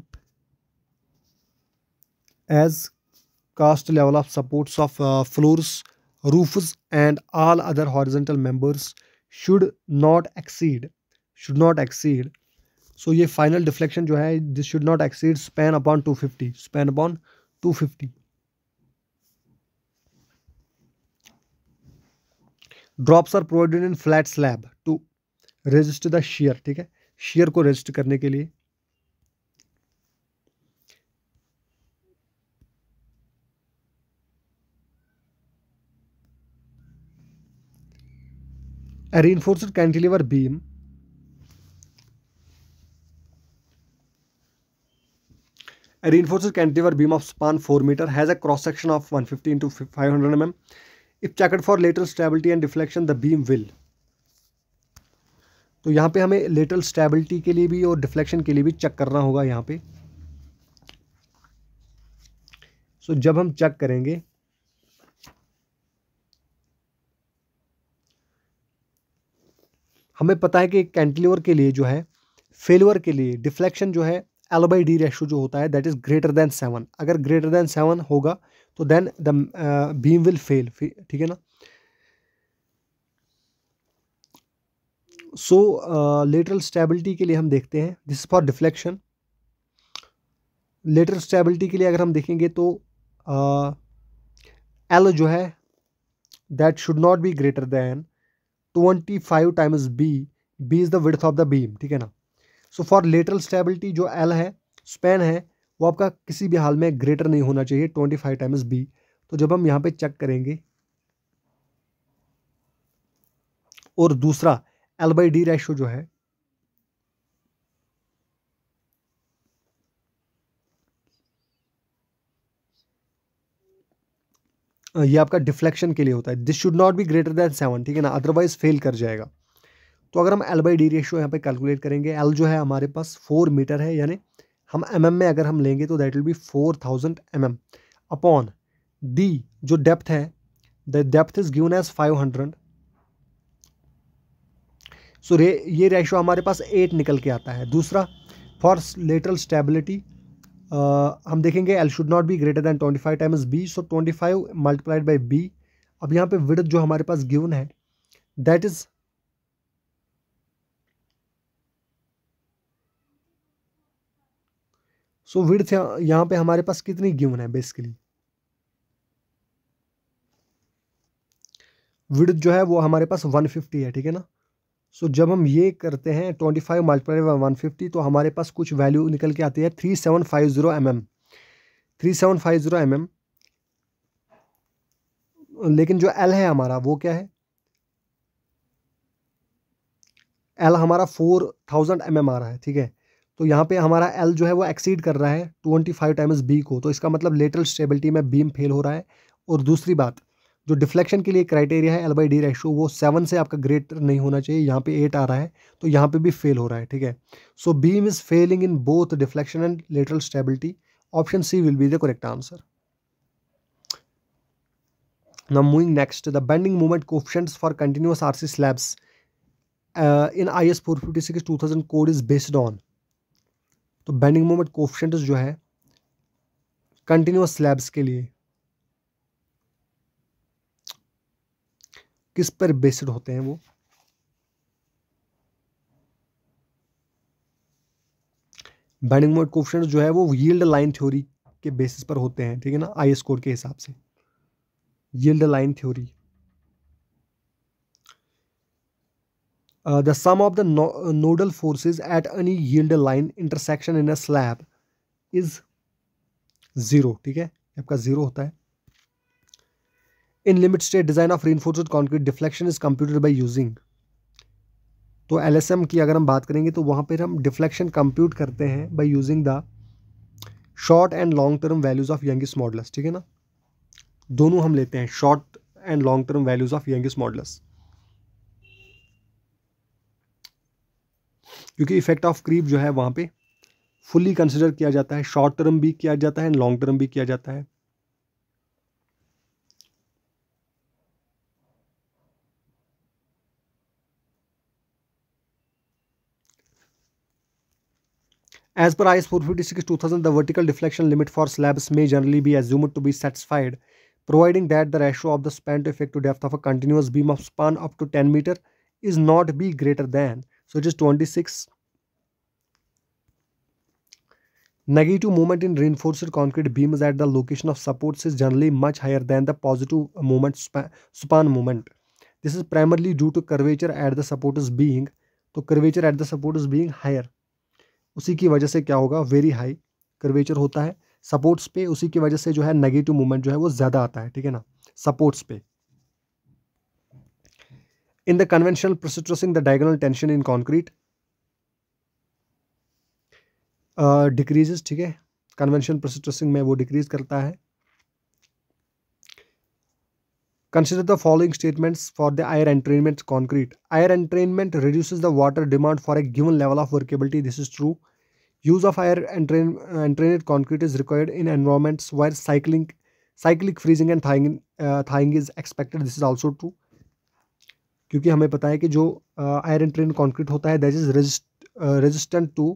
as cast level of supports of floors, roofs and all other horizontal members should not exceed so ये final deflection जो है, this should not exceed span upon 250। drops are provided in flat slab to resist the shear, ठीक है, shear को resist करने के लिए। A reinforced cantilever beam of span 4 meter has a cross section of 150 into 500 mm. If checked for lateral stability and deflection, the beam will। तो यहाँ पे हमें लेटरल स्टेबिलिटी के लिए भी और डिफ्लेक्शन के लिए भी चेक करना होगा यहाँ पे। सो जब हम चेक करेंगे, हमें पता है कि कैंटिलीवर के लिए जो है, फेलियर के लिए डिफ्लेक्शन जो है L/D रेशो जो होता है दैट इज ग्रेटर देन 7। अगर ग्रेटर देन 7 होगा तो then the beam will fail, ठीक है ना। सो लेटरल स्टेबिलिटी के लिए हम देखते हैं, this is for deflection. Lateral stability के लिए अगर हम देखेंगे तो L जो है that should not be greater than 25 times B is the width of the beam, ठीक है ना। सो फॉर लेटरल स्टेबिलिटी जो L है, स्पैन है, वो आपका किसी भी हाल में ग्रेटर नहीं होना चाहिए 25 टाइम्स बी। तो जब हम यहाँ पे चेक करेंगे, और दूसरा L/D रेशो जो है, ये आपका डिफ्लेक्शन के लिए होता है। This should not be greater then 7, ठीक है ना, अदरवाइज फेल कर जाएगा। तो अगर हम L/D रेशियो यहाँ पे कैलकुलेट करेंगे, L जो है हमारे पास 4 मीटर है, यानी हम mm में अगर हम लेंगे तो that will be 4000 mm upon D जो डेप्थ है, the depth is given as 500। So ये रेशियो हमारे पास 8 निकल के आता है। दूसरा फॉर लेटरल स्टेबिलिटी हम देखेंगे L should not be greater than 25 times B, so 25 multiplied by B। अब यहाँ पे विड्थ जो हमारे पास गिवन है दैट इज सो विड्थ यहाँ पे हमारे पास कितनी गिवन है, बेसिकली विड्थ जो है वो हमारे पास 150 है, ठीक है ना। सो जब हम ये करते हैं 25 मल्टीप्लाई बाई 150 तो हमारे पास कुछ वैल्यू निकल के आती है 3750 mm, 3750 mm। लेकिन जो L है हमारा वो क्या है, L हमारा 4000 mm आ रहा है, ठीक है। तो यहाँ पे हमारा L जो है वो एक्सीड कर रहा है 25 टाइम्स B को, तो इसका मतलब लेटरल स्टेबिलिटी में बीम फेल हो रहा है। और दूसरी बात, जो डिफ्लेक्शन के लिए क्राइटेरिया है L/D रेशो, वो 7 से आपका ग्रेटर नहीं होना चाहिए, यहाँ पे 8 आ रहा है, तो यहाँ पे भी फेल हो रहा है, ठीक है। So beam is failing in both deflection and lateral stability. Option C will be the correct answer. Now moving next, the bending moment coefficients for continuous RC slabs in IS 456 2000 code is based on। तो bending moment coefficient जो है continuous slabs के लिए किस पर based होते हैं, वो बेंडिंग मोमेंट कोफिशिएंट जो है वो यील्ड लाइन थ्योरी के बेसिस पर होते हैं, ठीक है ना, IS कोड के हिसाब से yield line theory. The sum of the nodal forces at any yield line intersection in a slab is 0, ठीक है, आपका 0 होता है। In limit state design of reinforced concrete deflection is computed by using। तो LSM की अगर हम बात करेंगे तो वहाँ पर हम डिफ्लेक्शन कंप्यूट करते हैं by using the short and long term values of Young's modulus, ठीक है ना, दोनों हम लेते हैं short and long term values of Young's modulus, क्योंकि इफेक्ट ऑफ क्रीप जो है वहाँ पे फुल्ली कंसिडर किया जाता है, शॉर्ट टर्म भी किया जाता है एंड लॉन्ग टर्म भी किया जाता है। As per IS 456/2000, the vertical deflection limit for slabs may generally be assumed to be satisfied, providing that the ratio of the span to effective depth of a continuous beam of span up to 10 meter is not be greater than, so it is 26. Negative moment in reinforced concrete beams at the location of supports is generally much higher than the positive moment span moment. This is primarily due to curvature at the supports being, तो curvature at the supports being higher, उसी की वजह से क्या होगा, very high curvature होता है supports पे, उसी की वजह से जो है नेगेटिव मूवमेंट जो है वो ज़्यादा आता है, ठीक है ना, सपोर्ट्स पे। In the conventional prestressing the diagonal tension in concrete decreases, ठीक है, कन्वेंशनल प्रेसिट्रोसिंग में वो डिक्रीज करता है। Consider the following statements for the air entrainment concrete. Air entrainment reduces the water demand for a given level of workability. This is true. Use of air entrained concrete is required in environments where cyclic freezing and thawing is expected. This is also true. क्योंकि हमें पता है कि जो air entrained concrete होता है that is resistant to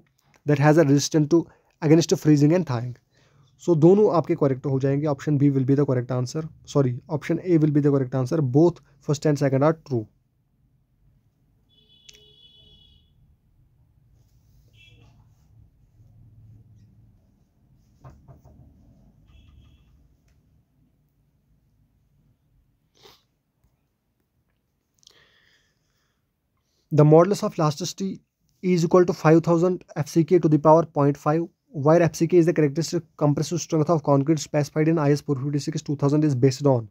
that has a resistant to against freezing and thawing. सो दोनों आपके करेक्ट हो जाएंगे। Option B will be the correct answer, sorry option A will be the correct answer. Both first and second are true. The modulus of elasticity is equal to 5000 FCK to the power 0.5, where FCK is the characteristic compressive strength of concrete specified in IS 456/2000 is based on।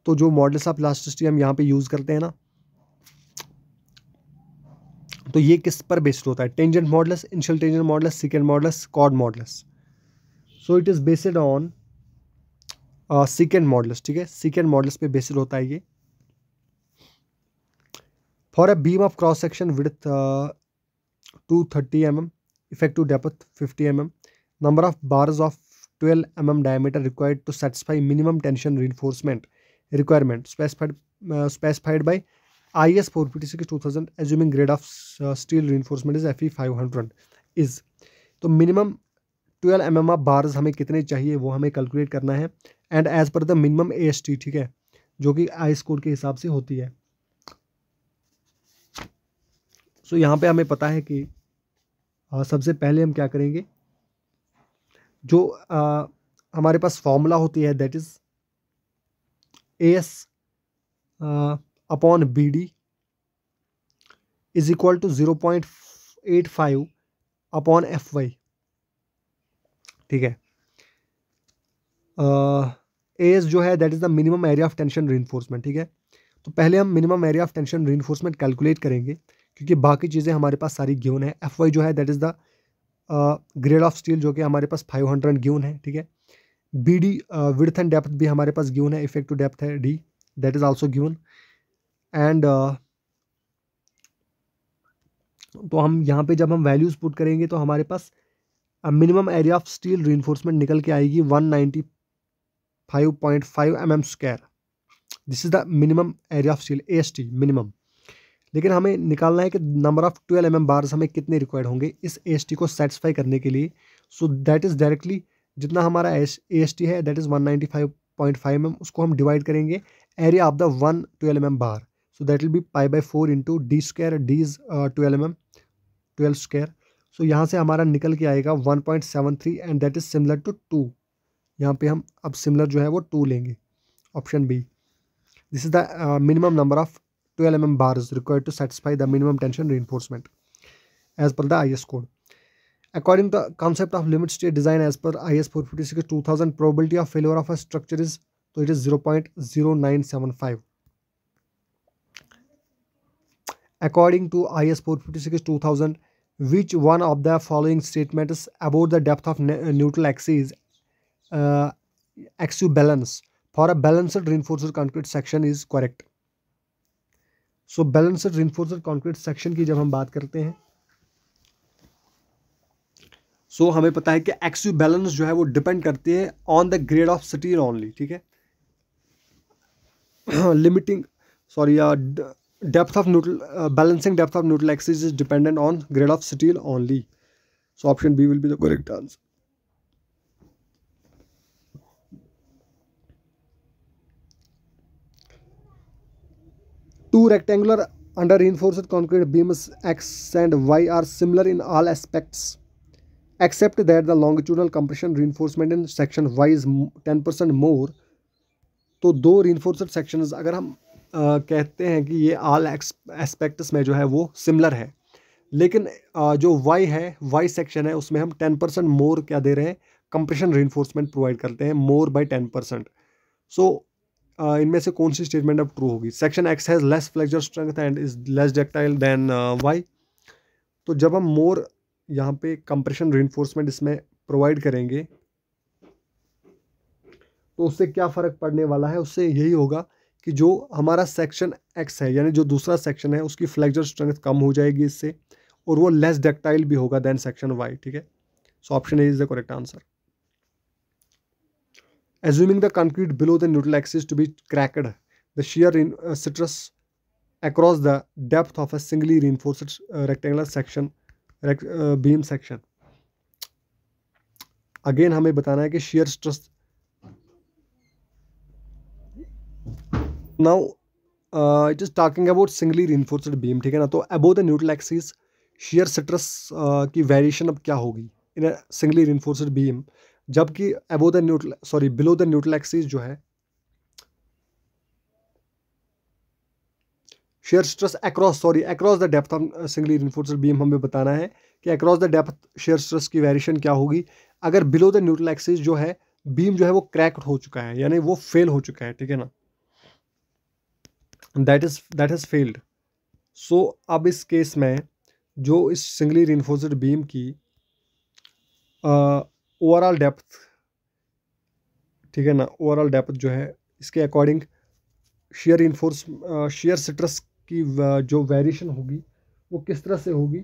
तो जो models of elasticity हम यहाँ पे use करते हैं ना, तो ये किस पर बेस्ड होता है, tangent models, initial tangent models, secant models, chord models. So it is based on secant models, ठीक है, सेकेंड मॉडल्स पे बेस्ड होता है ये। For a beam of cross section width 230 mm, effective depth 50 mm, number of bars of 12 mm diameter required to satisfy minimum tension reinforcement requirement specified by IS 456/2000, assuming grade of steel reinforcement is Fe 500 is। तो minimum 12 mm of bars हमें कितने चाहिए वो हमें calculate करना है, and as per the minimum AST, ठीक है, जो कि IS कोड के हिसाब से होती है। सो यहाँ पे हमें पता है कि सबसे पहले हम क्या करेंगे, जो हमारे पास फॉर्मूला होती है that is AS upon BD is equal to 0.85 upon FY, ठीक है। AS जो है that is the minimum area of tension reinforcement, ठीक है। तो पहले हम minimum area of tension reinforcement calculate करेंगे, क्योंकि बाकी चीज़ें हमारे पास सारी गिवन है। FY जो है that is the grade of steel, जो कि हमारे पास 500 गिवन है, ठीक है। BD विड्थ एंड डेप्थ भी हमारे पास गिवन है, इफेक्टिव डेप्थ है D, that is also given. And तो हम यहाँ पे जब हम वैल्यूज पुट करेंगे तो हमारे पास minimum area of steel reinforcement निकल के आएगी 195.5 mm square. This is the minimum area of steel, AST minimum. लेकिन हमें निकालना है कि नंबर ऑफ 12 mm बार्स हमें कितने रिक्वायर्ड होंगे इस AST को सेटिस्फाई करने के लिए। सो दैट इज डायरेक्टली जितना हमारा AST है दैट इज 195.5 mm, उसको हम डिवाइड करेंगे area of the 1 12 mm bar. So that will be π/4 into D square, D is 12 mm, 12 square. सो यहाँ से हमारा निकल के आएगा 1.73 and that is similar to 2। यहाँ पे हम अब सिमिलर जो है वो 2 लेंगे, option B. This is the minimum number of 12 mm bars required to satisfy the minimum tension reinforcement as per the IS code. According to the concept of limit state design as per IS 456-2000, probability of failure of a structure is, so it is 0.0975. According to IS 456-2000, which one of the following statements about the depth of neutral axis balance for a balanced reinforced concrete section is correct? So balanced reinforced concrete section की जब हम बात करते हैं, सो हमें पता है कि एक्सियल बैलेंस जो है वो डिपेंड करती है on the grade of steel only, ठीक है। Limiting depth of neutral balancing depth of neutral axis is dependent on grade of steel only. So option B will be the correct answer. Two rectangular under reinforced concrete beams X and Y are similar in all aspects except that the longitudinal compression reinforcement in section Y is 10% more. तो दो reinforced sections अगर हम कहते हैं कि ये all aspects में जो है वो similar है, लेकिन जो Y है, Y section है, उसमें हम 10% more क्या दे रहे हैं, compression reinforcement provide करते हैं, more by 10%. So इनमें से कौन सी स्टेटमेंट अब ट्रू होगी? Section X has less flexure strength and is less ductile than Y. तो जब हम मोर यहाँ पे कंप्रेशन रीइंफोर्समेंट इसमें प्रोवाइड करेंगे तो उससे क्या फ़र्क पड़ने वाला है? उससे यही होगा कि जो हमारा सेक्शन एक्स है, यानी जो दूसरा सेक्शन है, उसकी फ्लेक्चर स्ट्रेंथ कम हो जाएगी इससे, और वो लेस डक्टाइल भी होगा देन सेक्शन वाई, ठीक है। So option A is the correct answer. Assuming the concrete below the neutral axis to be cracked, the shear stress across the depth of a singly reinforced rectangular section beam section. Again हमें बताना है कि shear stress. Now it is talking about singly reinforced beam, ठीक है ना। तो above the neutral axis shear stress की variation अब क्या होगी in a singly reinforced beam, जबकि बिलो द न्यूट्रल एक्सिस जो है shear stress across the depth of singly reinforced beam, हमें बताना है कि across the depth shear stress की वेरिएशन क्या होगी अगर बिलो द न्यूट्रल एक्सिस जो है बीम जो है वो क्रैक्ड हो चुका है, यानी वो फेल हो चुका है, ठीक है ना, दैट हैज फेल्ड। सो अब इस केस में जो इस सिंगली रिइंफोर्स्ड बीम की ओवरऑल डेप्थ, ठीक है ना, ओवरऑल डेप्थ जो है इसके अकॉर्डिंग शेयर स्ट्रेस की जो वेरिएशन होगी वो किस तरह से होगी?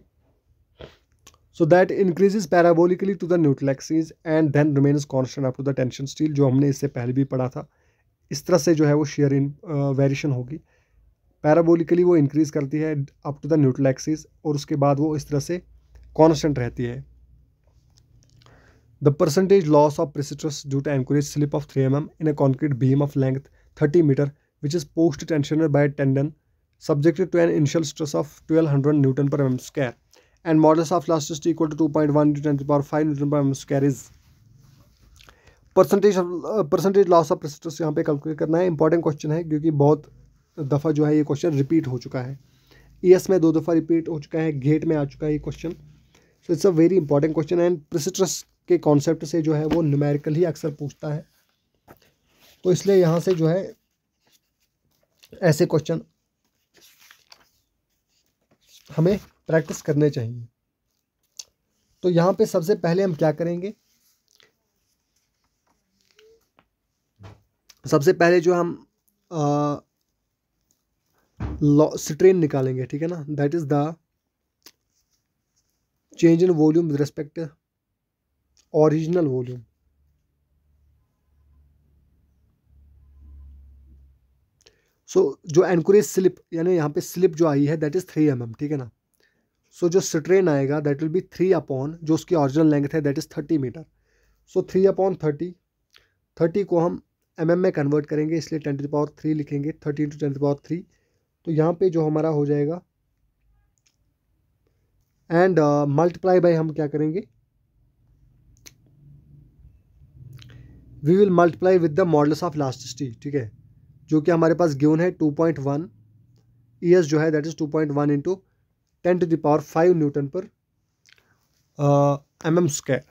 So that increases parabolically to the neutral axis and then remains constant up to the tension steel, जो हमने इससे पहले भी पढ़ा था। इस तरह से जो है वो शेयर वेरिएशन होगी, पैराबोलिकली वो इंक्रीज करती है up to the neutral axis और उसके बाद वो इस तरह से कांस्टेंट रहती है। The percentage loss of prestress due to anchorage slip of 3 mm in a concrete beam of length 30 metre which is post tensioned by tendon subjected to an initial stress of 1200 Newton per mm square and modulus of elasticity equal to 2.1 into 10 to the power 5 Newton per mm square is percentage loss of prestress यहाँ पे calculate करना है। Important question है क्योंकि बहुत दफ़ा जो है ये क्वेश्चन रिपीट हो चुका है। ईएस में 2 दफ़ा रिपीट हो चुका है, गेट में आ चुका है ये question. So it's a very important question and prestress के कॉन्सेप्ट से जो है वो न्यूमेरिकल ही अक्सर पूछता है, तो इसलिए यहाँ से जो है ऐसे क्वेश्चन हमें प्रैक्टिस करने चाहिए। तो यहाँ पे सबसे पहले हम क्या करेंगे, सबसे पहले जो हम स्ट्रेन निकालेंगे, ठीक है ना, that is the change in volume with respect original volume. So जो एनकोरेज स्लिप यानी यहाँ पे स्लिप जो आई है दैट इज 3 mm, ठीक है ना। सो जो स्ट्रेन आएगा दैट विल बी 3 अपॉन जो उसकी ओरिजिनल लेंथ है that is 30 metre. So 3 upon 30 को हम mm में कन्वर्ट करेंगे, इसलिए 10 to the power 3 लिखेंगे, 30 into 10 to the power 3। तो यहाँ पे जो हमारा हो जाएगा एंड मल्टीप्लाई बाय हम क्या करेंगे, we will multiply with the modulus of elasticity, ठीक है, जो कि हमारे पास गिवन है 2.1 ईएस जो है that is 2.1 into 10 to the power 5 Newton per mm square.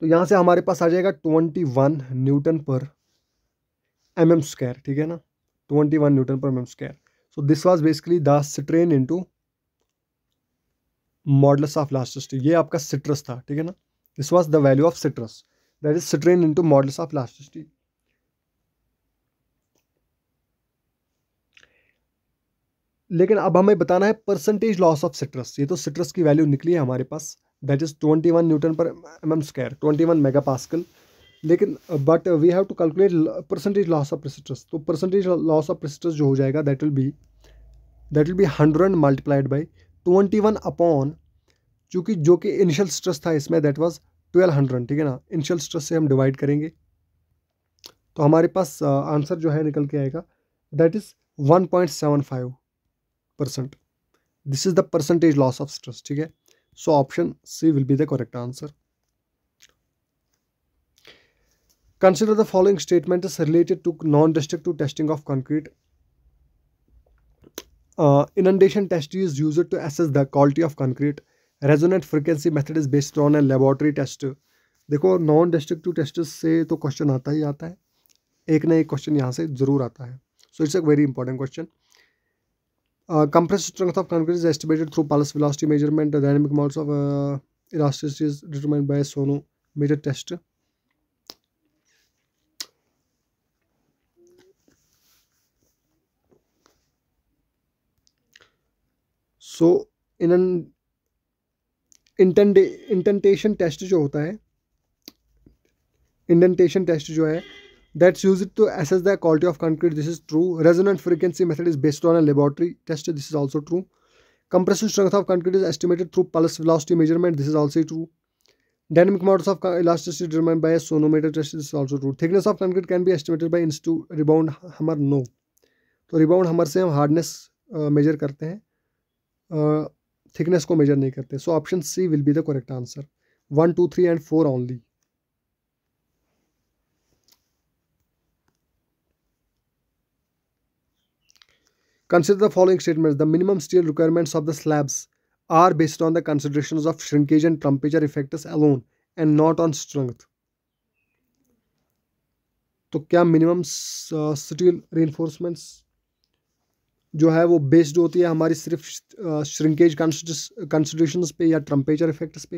तो यहाँ से हमारे पास आ जाएगा 21 न्यूटन पर mm स्क्वायर, ठीक है ना, 21 newton per mm square. So this was basically the strain into modulus of elasticity, ये आपका सिट्रस था, ठीक है ना, this was the value of citrus that is strain into modulus of elasticity. लेकिन अब हमें बताना है परसेंटेज लॉस ऑफ सिट्रस। ये तो सिट्रस की वैल्यू निकली है हमारे पास that is 21 newton per mm square, 21 mega pascal, लेकिन but we have to calculate percentage loss of prestress. तो परसेंटेज लॉस ऑफ प्रेसिट्रस जो हो जाएगा that will be 100 multiplied by 21 upon, चूँकि जो कि इनिशियल स्ट्रेस था इसमें दैट वाज 1200, ठीक है ना, इनिशियल स्ट्रेस से हम डिवाइड करेंगे तो हमारे पास आंसर जो है निकल के आएगा that is 1.75%। This is the percentage loss of stress, ठीक है। So option C will be the correct answer. Consider the following statement is related to non-destructive testing of concrete. Inundation test is used to assess the quality of concrete. Resonant frequency method is based on a laboratory test. देखो non destructive test से तो question आता ही आता है, एक ना एक question यहाँ से जरूर आता है। सो it's a very important question. Compressed strength of concrete is estimated through pulse velocity measurement. The dynamic models of elasticity is determined by a sonometer test. So indentation test जो होता है, इंडेंटेशन टेस्ट जो है that's used to assess the quality of concrete, this is true. Resonant frequency method is based on a laboratory test, this is also true. Compressive strength of concrete is estimated through pulse velocity measurement, this is also true. Dynamic models of elasticity determined by a sonometer test, this is also true. Thickness of concrete can be estimated by institute rebound hammer, no. तो rebound हमर से हम hardness major करते हैं, thickness को measure नहीं करते। So option C will be the correct answer. 1, 2, 3 and 4 only. Consider the following statements. The minimum steel requirements of the slabs are based on the considerations of shrinkage and temperature effects alone and not on strength. तो क्या minimum steel रेनफोर्समेंट्स जो है वो based होती है हमारी सिर्फ shrinkage considerations पे या टेम्परेचर इफेक्ट्स पे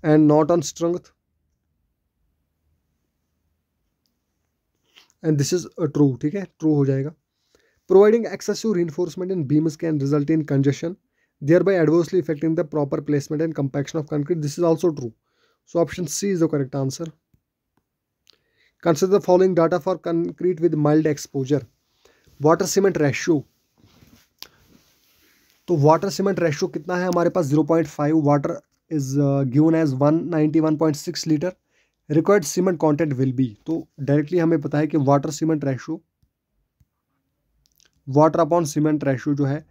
and not on strength, and this is true, ठीक है, ट्रू हो जाएगा। Providing excessive reinforcement in beams can result in congestion, thereby adversely affecting the proper placement and compaction of concrete. This is also true. So option C is the correct answer. Consider the following data for concrete with mild exposure. Water cement ratio. तो water cement ratio कितना है हमारे पास 0.5. Water is given as 191.6 litre. Required cement content will be, तो directly हमें पता है कि water cement ratio, water upon cement ratio जो है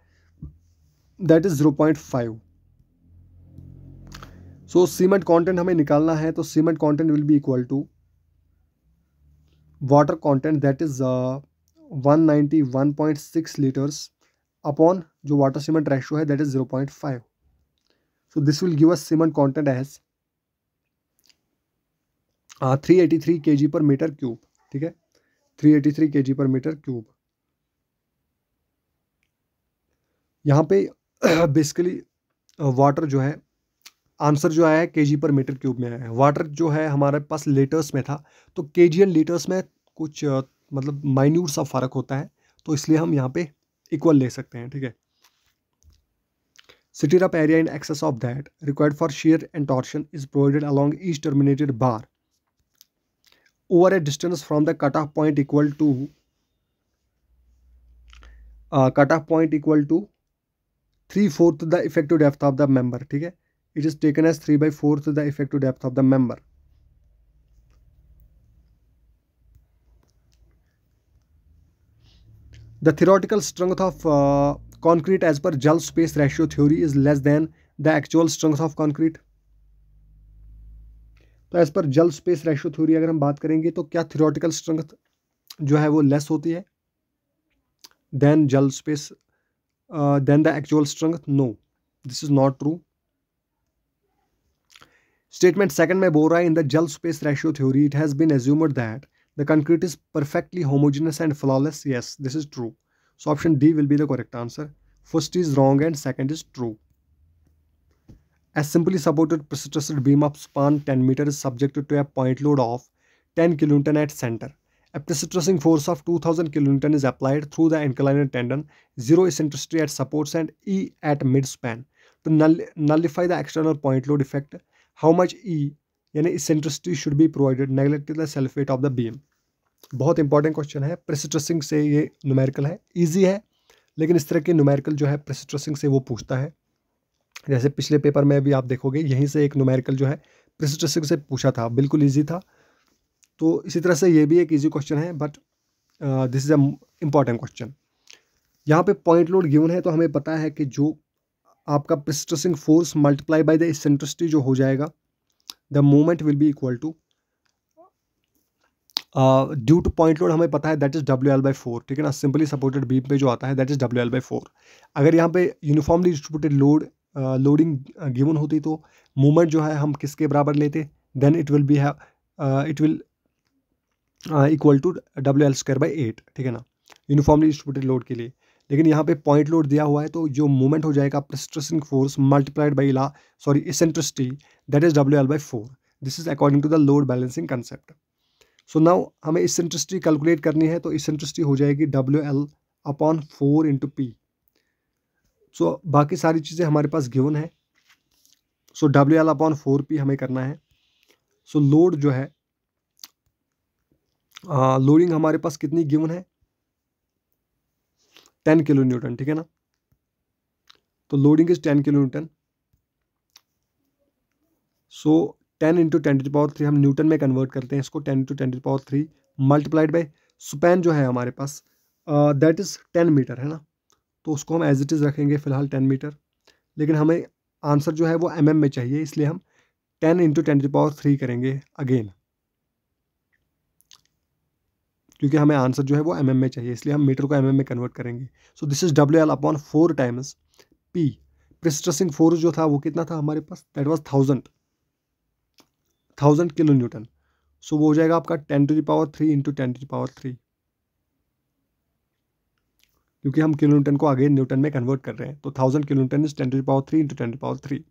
that is 0.5. So cement content हमें निकालना है, तो cement content will be equal to water content that is 191.6 litres upon जो वाटर सीमेंट रेशियो है that is 0.5. So this will give us cement content as 383 kg per metre cube. ठीक है, 383 kg per metre cube. यहाँ पे basically water जो है, answer जो आया है kg पर मीटर क्यूब में आया है. वाटर जो है हमारे पास लीटर्स में था, तो kg एंड लीटर्स में कुछ मतलब माइन्यूट सा फर्क होता है, तो इसलिए हम यहाँ पे इक्वल ले सकते हैं. ठीक है. Stir up area in excess of that required for shear and torsion is provided along each terminated bar over a distance from the cutoff point equal to 3/4 the effective depth of the member. ठीक है, it is taken as 3/4 the effective depth of the member. The theoretical strength of concrete as per Joule space ratio theory is less than the actual strength of concrete. तो as per जल space ratio theory अगर हम बात करेंगे तो क्या theoretical strength जो है वो लेस होती है than gel space than the actual strength? No, this is not true. Statement second में बोल रहा है in the gel space ratio theory it has been assumed that the concrete is perfectly homogeneous and flawless. Yes, this is true. So option D will be the correct answer. First is wrong and second is true. A simply supported prestressed beam of span 10 meter is subjected to a point load of 10 kN at center. A prestressing force of 2000 kN is applied through the inclined tendon, 0 eccentricity at supports and E at midspan. To nullify the external point load effect, how much E यानी eccentricity should be provided? Neglect the self weight of the beam. बहुत important question है. Prestressing से ये numerical है, easy है, लेकिन इस तरह के न्यूमेरिकल जो है प्रेस्ट्रेसिंग से वो पूछता है. जैसे पिछले पेपर में भी आप देखोगे यहीं से एक न्यूमेरिकल जो है प्रेस्ट्रेसिंग से पूछा था, बिल्कुल इजी था. तो इसी तरह से ये भी एक इजी क्वेश्चन है, but this is a important question. यहाँ पे पॉइंट लोड गिवन है, तो हमें पता है कि जो आपका prestressing force multiply by the eccentricity जो हो जाएगा, the moment will be equal to due to point load हमें पता है दैट इज WL/4. ठीक है ना, सिंपली सपोर्टेड बीम पे जो आता है दैट इज WL/4. अगर यहाँ पे यूनिफॉर्मली डिस्ट्रीब्यूटेड लोडिंग गिवन होती तो मूवमेंट जो है हम किसके बराबर लेते, then it will equal to WL²/8. ठीक है ना, यूनिफॉर्मली डिस्ट्रीब्यूटेड लोड के लिए. लेकिन यहाँ पे पॉइंट लोड दिया हुआ है, तो जो मूवमेंट हो जाएगा prestressing force multiplied by eccentricity that is WL/4. This is according to the load balancing concept. So now हमें इसेंट्रिसिटी कैलकुलेट करनी है, तो इसेंट्रिसिटी हो जाएगी WL/4 इंटू P. सो बाकी सारी चीज़ें हमारे पास गिवन है. सो WL/4P हमें करना है. सो लोड जो है लोडिंग हमारे पास कितनी गिवन है, 10 kN. ठीक है ना, तो लोडिंग इज 10 kN. सो 10 × 10⁻³ हम न्यूटन में कन्वर्ट करते हैं इसको. 10 × 10⁻³ मल्टीप्लाइड बाय स्पैन जो है हमारे पास दैट इज 10 मीटर है ना, तो उसको हम एज इट इज़ रखेंगे फिलहाल 10 मीटर. लेकिन हमें आंसर जो है वो mm में चाहिए, इसलिए हम 10 × 10⁻³ करेंगे अगेन, क्योंकि हमें आंसर जो है वो mm में चाहिए, इसलिए हम मीटर को mm में कन्वर्ट करेंगे. So this is WL/4 times P. Prestressing force जो था वो कितना था हमारे पास, दैट वाज 1000 kN. सो वो हो जाएगा आपका 10⁻³ × 10⁻³, क्योंकि हम kN को अगेन न्यूटन में कन्वर्ट कर रहे हैं. तो 1000 kN इज 10⁻³ × 10⁻³.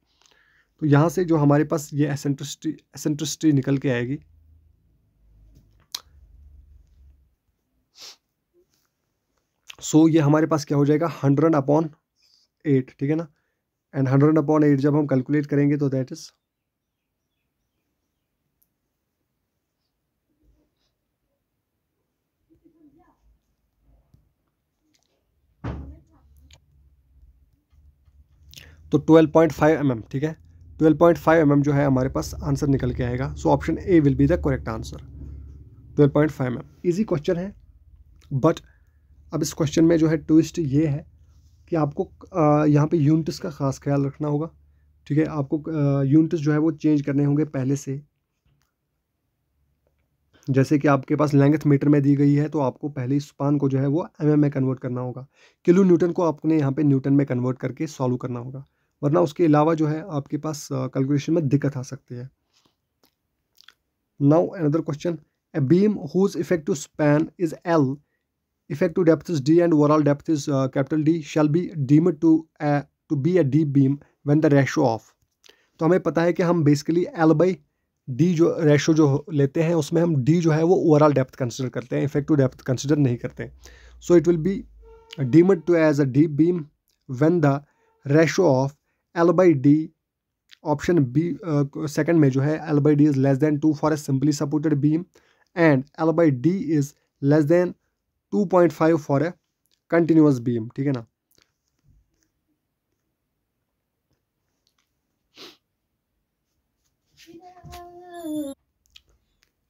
तो यहाँ से जो हमारे पास ये एसेंट्रिसिटी निकल के आएगी, सो ये हमारे पास क्या हो जाएगा 100/8, ठीक है ना। एंड 100/8 जब हम कैलकुलेट करेंगे तो दैट इज तो 12.5 mm, ठीक है। 12.5 mm जो है हमारे पास आंसर निकल के आएगा। सो option A will be the correct answer, 12.5 mm। Easy question है, बट अब इस क्वेश्चन में जो है ट्विस्ट ये है कि आपको यहाँ पे यूनिट्स का खास ख्याल रखना होगा, ठीक है। आपको यूनिट्स जो है वो चेंज करने होंगे पहले से। जैसे कि आपके पास लेंथ मीटर में दी गई है, तो आपको पहले स्पान को जो है वो mm में कन्वर्ट करना होगा। किलो न्यूटन को आपने यहाँ पे न्यूटन में कन्वर्ट करके सॉल्व करना होगा, वरना उसके अलावा जो है आपके पास कैलकुलेशन में दिक्कत आ सकती है। Now another question, a beam whose effective span is L, effective depth is D and overall depth is capital D shall be deemed to be a deep beam when the ratio of। तो हमें पता है कि हम basically L/D जो ratio जो लेते हैं उसमें हम D जो है वो ओवरऑल डेप्थ कंसिडर करते हैं, इफेक्टिव डेप्थ कंसिडर नहीं करते। So it will be deemed to as a deep beam when the ratio of L/D, option B second में जो है L/D is less than 2 for a simply supported beam and L/D is less than 2.5 for a continuous beam, ठीक है ना।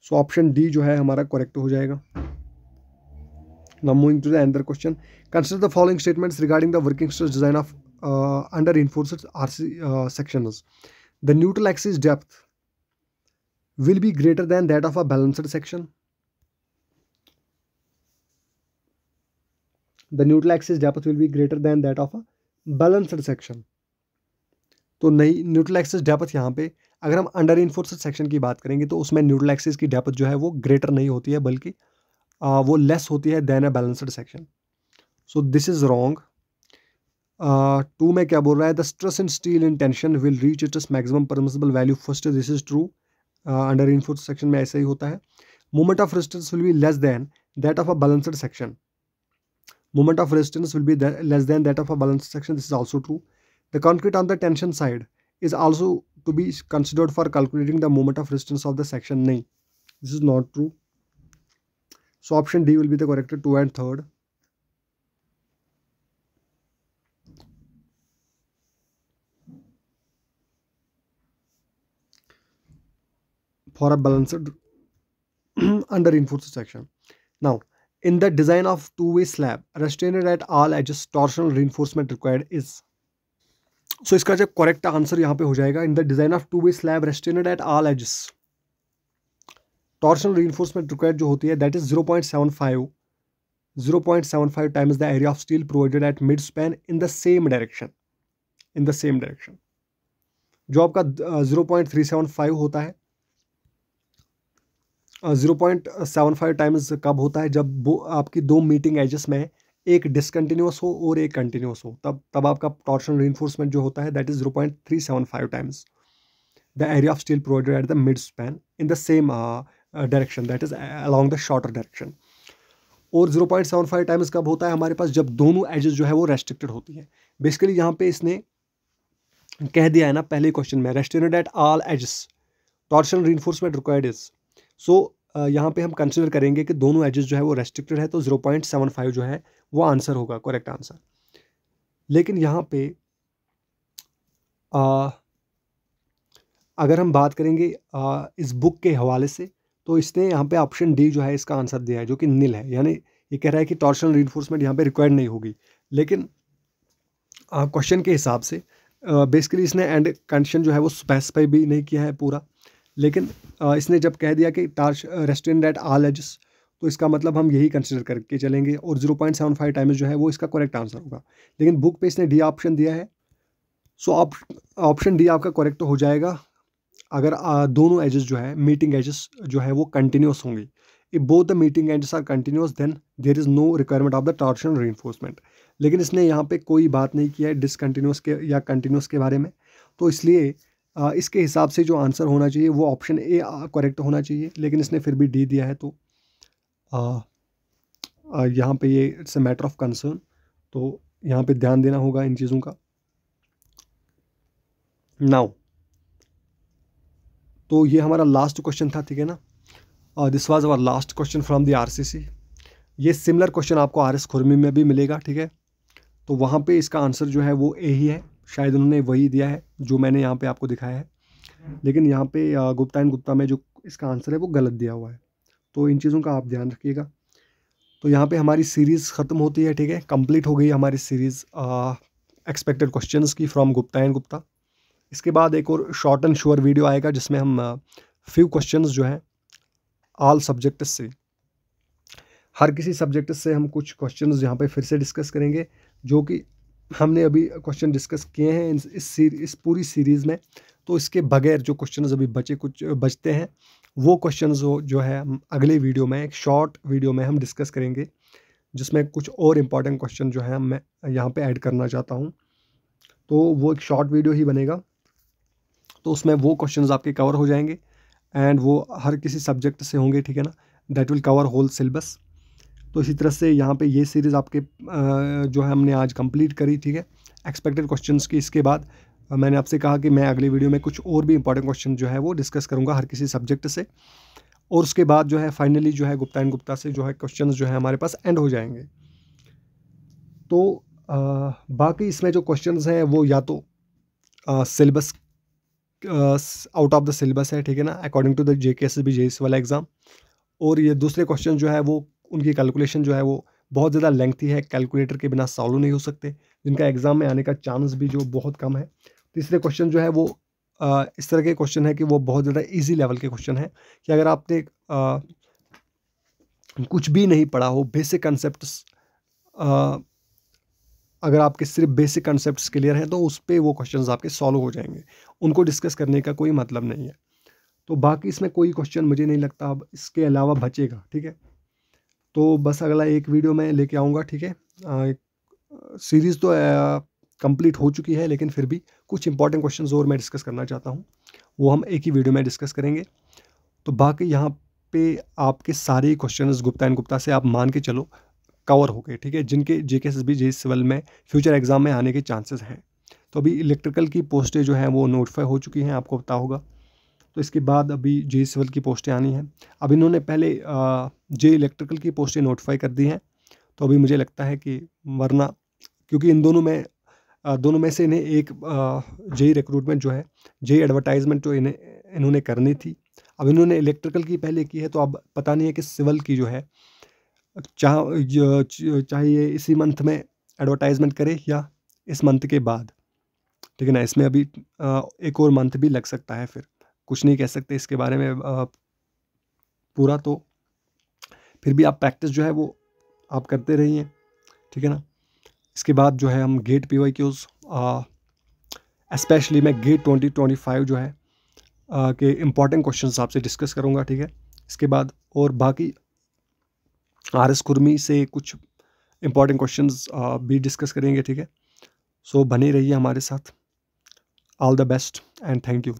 So option D जो है हमारा correct हो जाएगा। Now moving to the another question, consider the following statements regarding the working stress design of under reinforced RC sections। The neutral axis depth will be greater than that of a balanced section। The neutral axis depth will be greater than that of a balanced section। तो नहीं, neutral axis depth यहाँ पे अगर हम under reinforced section की बात करेंगे तो उसमें न्यूट्रल एक्सिस की डेप्थ जो है वो ग्रेटर नहीं होती है, बल्कि वो लेस होती है than a balanced section. So this is wrong. 2 में क्या बोल रहा है, the stress in steel in tension will reach its maximum permissible value first, this is true. Under reinforced section में ऐसा ही होता है। Moment of resistance will be less than that of a balanced section, moment of resistance will be less than that of a balanced section, this is also true। The concrete on the tension side is also to be considered for calculating the moment of resistance of the section, nahi, this is not true। So option D will be the correct, 2 and 3rd। for a balanced under reinforced section। Now in the design of two-way slab restrained at all edges, torsional reinforcement required is। So इसका जो correct answer यहाँ पे हो जाएगा, in the design of two way slab restrained at all edges, torsional reinforcement required जो होती है that is 0.75 times the area of steel provided at mid span in the same direction, in the same direction. जो आपका 0.375 होता है, 0.75 times कब होता है, जब वो आपकी दो मीटिंग एजेस में एक डिसकंटिन्यूस हो और एक कंटिन्यूस हो, तब आपका टॉर्शनल रीइंफोर्समेंट जो होता है that is 0.375 times the area of steel provided at the mid span in the same direction, that is along the shorter direction. और 0.75 टाइम्स कब होता है हमारे पास, जब दोनों एजेस जो है वो रेस्ट्रिक्टेड होती है। बेसिकली यहाँ पे इसने कह दिया है ना पहले क्वेश्चन में, restricted at all edges, torsional reinforcement required is. So यहाँ पे हम कंसिडर करेंगे कि दोनों एजेस जो है वो रेस्ट्रिक्टेड है, तो 0.75 जो है वो आंसर होगा, करेक्ट आंसर। लेकिन यहाँ पे अगर हम बात करेंगे इस बुक के हवाले से, तो इसने यहाँ पे ऑप्शन डी जो है इसका आंसर दिया है, जो कि नील है, यानी ये कह रहा है कि टॉर्शनल रीइंफोर्समेंट यहाँ पे रिक्वायर्ड नहीं होगी। लेकिन क्वेश्चन के हिसाब से बेसिकली इसने एंड कंडीशन जो है वो स्पेसिफाई भी नहीं किया है पूरा, लेकिन इसने जब कह दिया कि रेस्ट्रेंड एट ऑल एजेस, तो इसका मतलब हम यही कंसिडर करके चलेंगे, और 0.75 टाइम्स जो है वो इसका करेक्ट आंसर होगा। लेकिन बुक पे इसने डी ऑप्शन दिया है, सो ऑप्शन डी आपका करेक्ट हो जाएगा अगर दोनों एजेस जो है, मीटिंग एजेस जो है वो कंटिन्यूस होंगी। If both the meeting edges are continuous then there is no requirement of the torsional reinforcement. लेकिन इसने यहाँ पे कोई बात नहीं किया है डिसकंटिन्यूस के या कंटिन्यूस के बारे में, तो इसलिए इसके हिसाब से जो आंसर होना चाहिए वो ऑप्शन ए करेक्ट होना चाहिए, लेकिन इसने फिर भी डी दिया है, तो यहाँ पे ये it's a matter of concern, तो यहाँ पे ध्यान देना होगा इन चीज़ों का। नाउ तो ये हमारा लास्ट क्वेश्चन था, ठीक है ना। This was our last question from the RCC. ये सिमिलर क्वेश्चन आपको आरएस खुरमी में भी मिलेगा, ठीक है। तो वहाँ पे इसका आंसर जो है वो ए ही है, शायद उन्होंने वही दिया है जो मैंने यहाँ पे आपको दिखाया है, लेकिन यहाँ पे गुप्ता एंड गुप्ता में जो इसका आंसर है वो गलत दिया हुआ है। तो इन चीज़ों का आप ध्यान रखिएगा। तो यहाँ पे हमारी सीरीज़ ख़त्म होती है, ठीक है, कंप्लीट हो गई हमारी सीरीज़ एक्सपेक्टेड क्वेश्चंस की फ्रॉम गुप्ता एंड गुप्ता। इसके बाद एक और शॉर्ट एंड श्योर वीडियो आएगा जिसमें हम फ्यू क्वेश्चंस जो हैं ऑल सब्जेक्ट से, हर किसी सब्जेक्ट से हम कुछ क्वेश्चंस यहाँ पे फिर से डिस्कस करेंगे, जो कि हमने अभी क्वेश्चन डिस्कस किए हैं इस पूरी सीरीज़ में। तो इसके बगैर जो क्वेश्चंस अभी कुछ बचते हैं, वो क्वेश्चंस जो है हम अगले वीडियो में, एक शॉर्ट वीडियो में हम डिस्कस करेंगे, जिसमें कुछ और इम्पॉर्टेंट क्वेश्चन जो है मैं यहाँ पे ऐड करना चाहता हूँ। तो वो एक शॉर्ट वीडियो ही बनेगा, तो उसमें वो क्वेश्चंस आपके कवर हो जाएंगे एंड वो हर किसी सब्जेक्ट से होंगे, ठीक है ना। That will cover whole syllabus. तो इसी तरह से यहाँ पे ये सीरीज़ आपके जो है हमने आज कंप्लीट करी, ठीक है, एक्सपेक्टेड क्वेश्चंस की। इसके बाद मैंने आपसे कहा कि मैं अगले वीडियो में कुछ और भी इंपॉर्टेंट क्वेश्चन जो है वो डिस्कस करूँगा हर किसी सब्जेक्ट से, और उसके बाद जो है फाइनली जो है गुप्ता एंड गुप्ता से जो है क्वेश्चंस जो है हमारे पास एंड हो जाएंगे। तो बाकी इसमें जो क्वेश्चंस हैं वो या तो syllabus out of the syllabus है, ठीक है ना, according to the JKSSB JEE वाला एग्ज़ाम, और ये दूसरे क्वेश्चन जो है वो उनकी कैलकुलेशन जो है वो बहुत ज़्यादा लेंथी है, कैलकुलेटर के बिना सॉल्व नहीं हो सकते, जिनका एग्ज़ाम में आने का चांस भी जो बहुत कम है। तीसरे क्वेश्चन जो है वो इस तरह के क्वेश्चन है कि वो बहुत ज़्यादा इजी लेवल के क्वेश्चन है, कि अगर आपने कुछ भी नहीं पढ़ा हो, बेसिक कंसेप्ट्स अगर आपके सिर्फ बेसिक कंसेप्ट्स क्लियर हैं तो उस पर वो क्वेश्चंस आपके सॉल्व हो जाएंगे, उनको डिस्कस करने का कोई मतलब नहीं है। तो बाकी इसमें कोई क्वेश्चन मुझे नहीं लगता अब इसके अलावा बचेगा, ठीक है। तो बस अगला एक वीडियो में लेके आऊँगा, ठीक है। सीरीज़ तो कंप्लीट हो चुकी है, लेकिन फिर भी कुछ इंपॉर्टेंट क्वेश्चंस और मैं डिस्कस करना चाहता हूँ, वो हम एक ही वीडियो में डिस्कस करेंगे। तो बाकी यहाँ पे आपके सारे क्वेश्चंस गुप्ता एंड गुप्ता से आप मान के चलो कवर हो गए, ठीक है, जिनके JKSSB JEE सिविल में फ्यूचर एग्जाम में आने के चांसेस हैं। तो अभी इलेक्ट्रिकल की पोस्टें जो हैं वो नोटिफाई हो चुकी हैं, आपको पता होगा। तो इसके बाद अभी JEE सिविल की पोस्टें आनी हैं। अब इन्होंने पहले JEE इलेक्ट्रिकल की पोस्टें नोटिफाई कर दी हैं, तो अभी मुझे लगता है कि वरना, क्योंकि इन दोनों में से इन्हें एक JEE रिक्रूटमेंट जो है, JEE एडवर्टाइजमेंट जो इन्होंने करनी थी, अब इन्होंने इलेक्ट्रिकल की पहले की है, तो अब पता नहीं है कि सिविल की जो है चाहे ये इसी मंथ में एडवर्टाइजमेंट करे या इस मंथ के बाद, ठीक है ना। इसमें अभी एक और मंथ भी लग सकता है, फिर कुछ नहीं कह सकते इसके बारे में पूरा। तो फिर भी आप प्रैक्टिस जो है वो आप करते रहिए, ठीक है ना। इसके बाद जो है हम गेट PYQs स्पेशली मैं गेट 2025 जो है के इम्पॉर्टेंट क्वेश्चंस आपसे डिस्कस करूँगा, ठीक है। इसके बाद और बाकी RS खुरमी से कुछ इंपॉर्टेंट क्वेश्चंस भी डिस्कस करेंगे, ठीक है। सो बने रहिए हमारे साथ। All the best and thank you.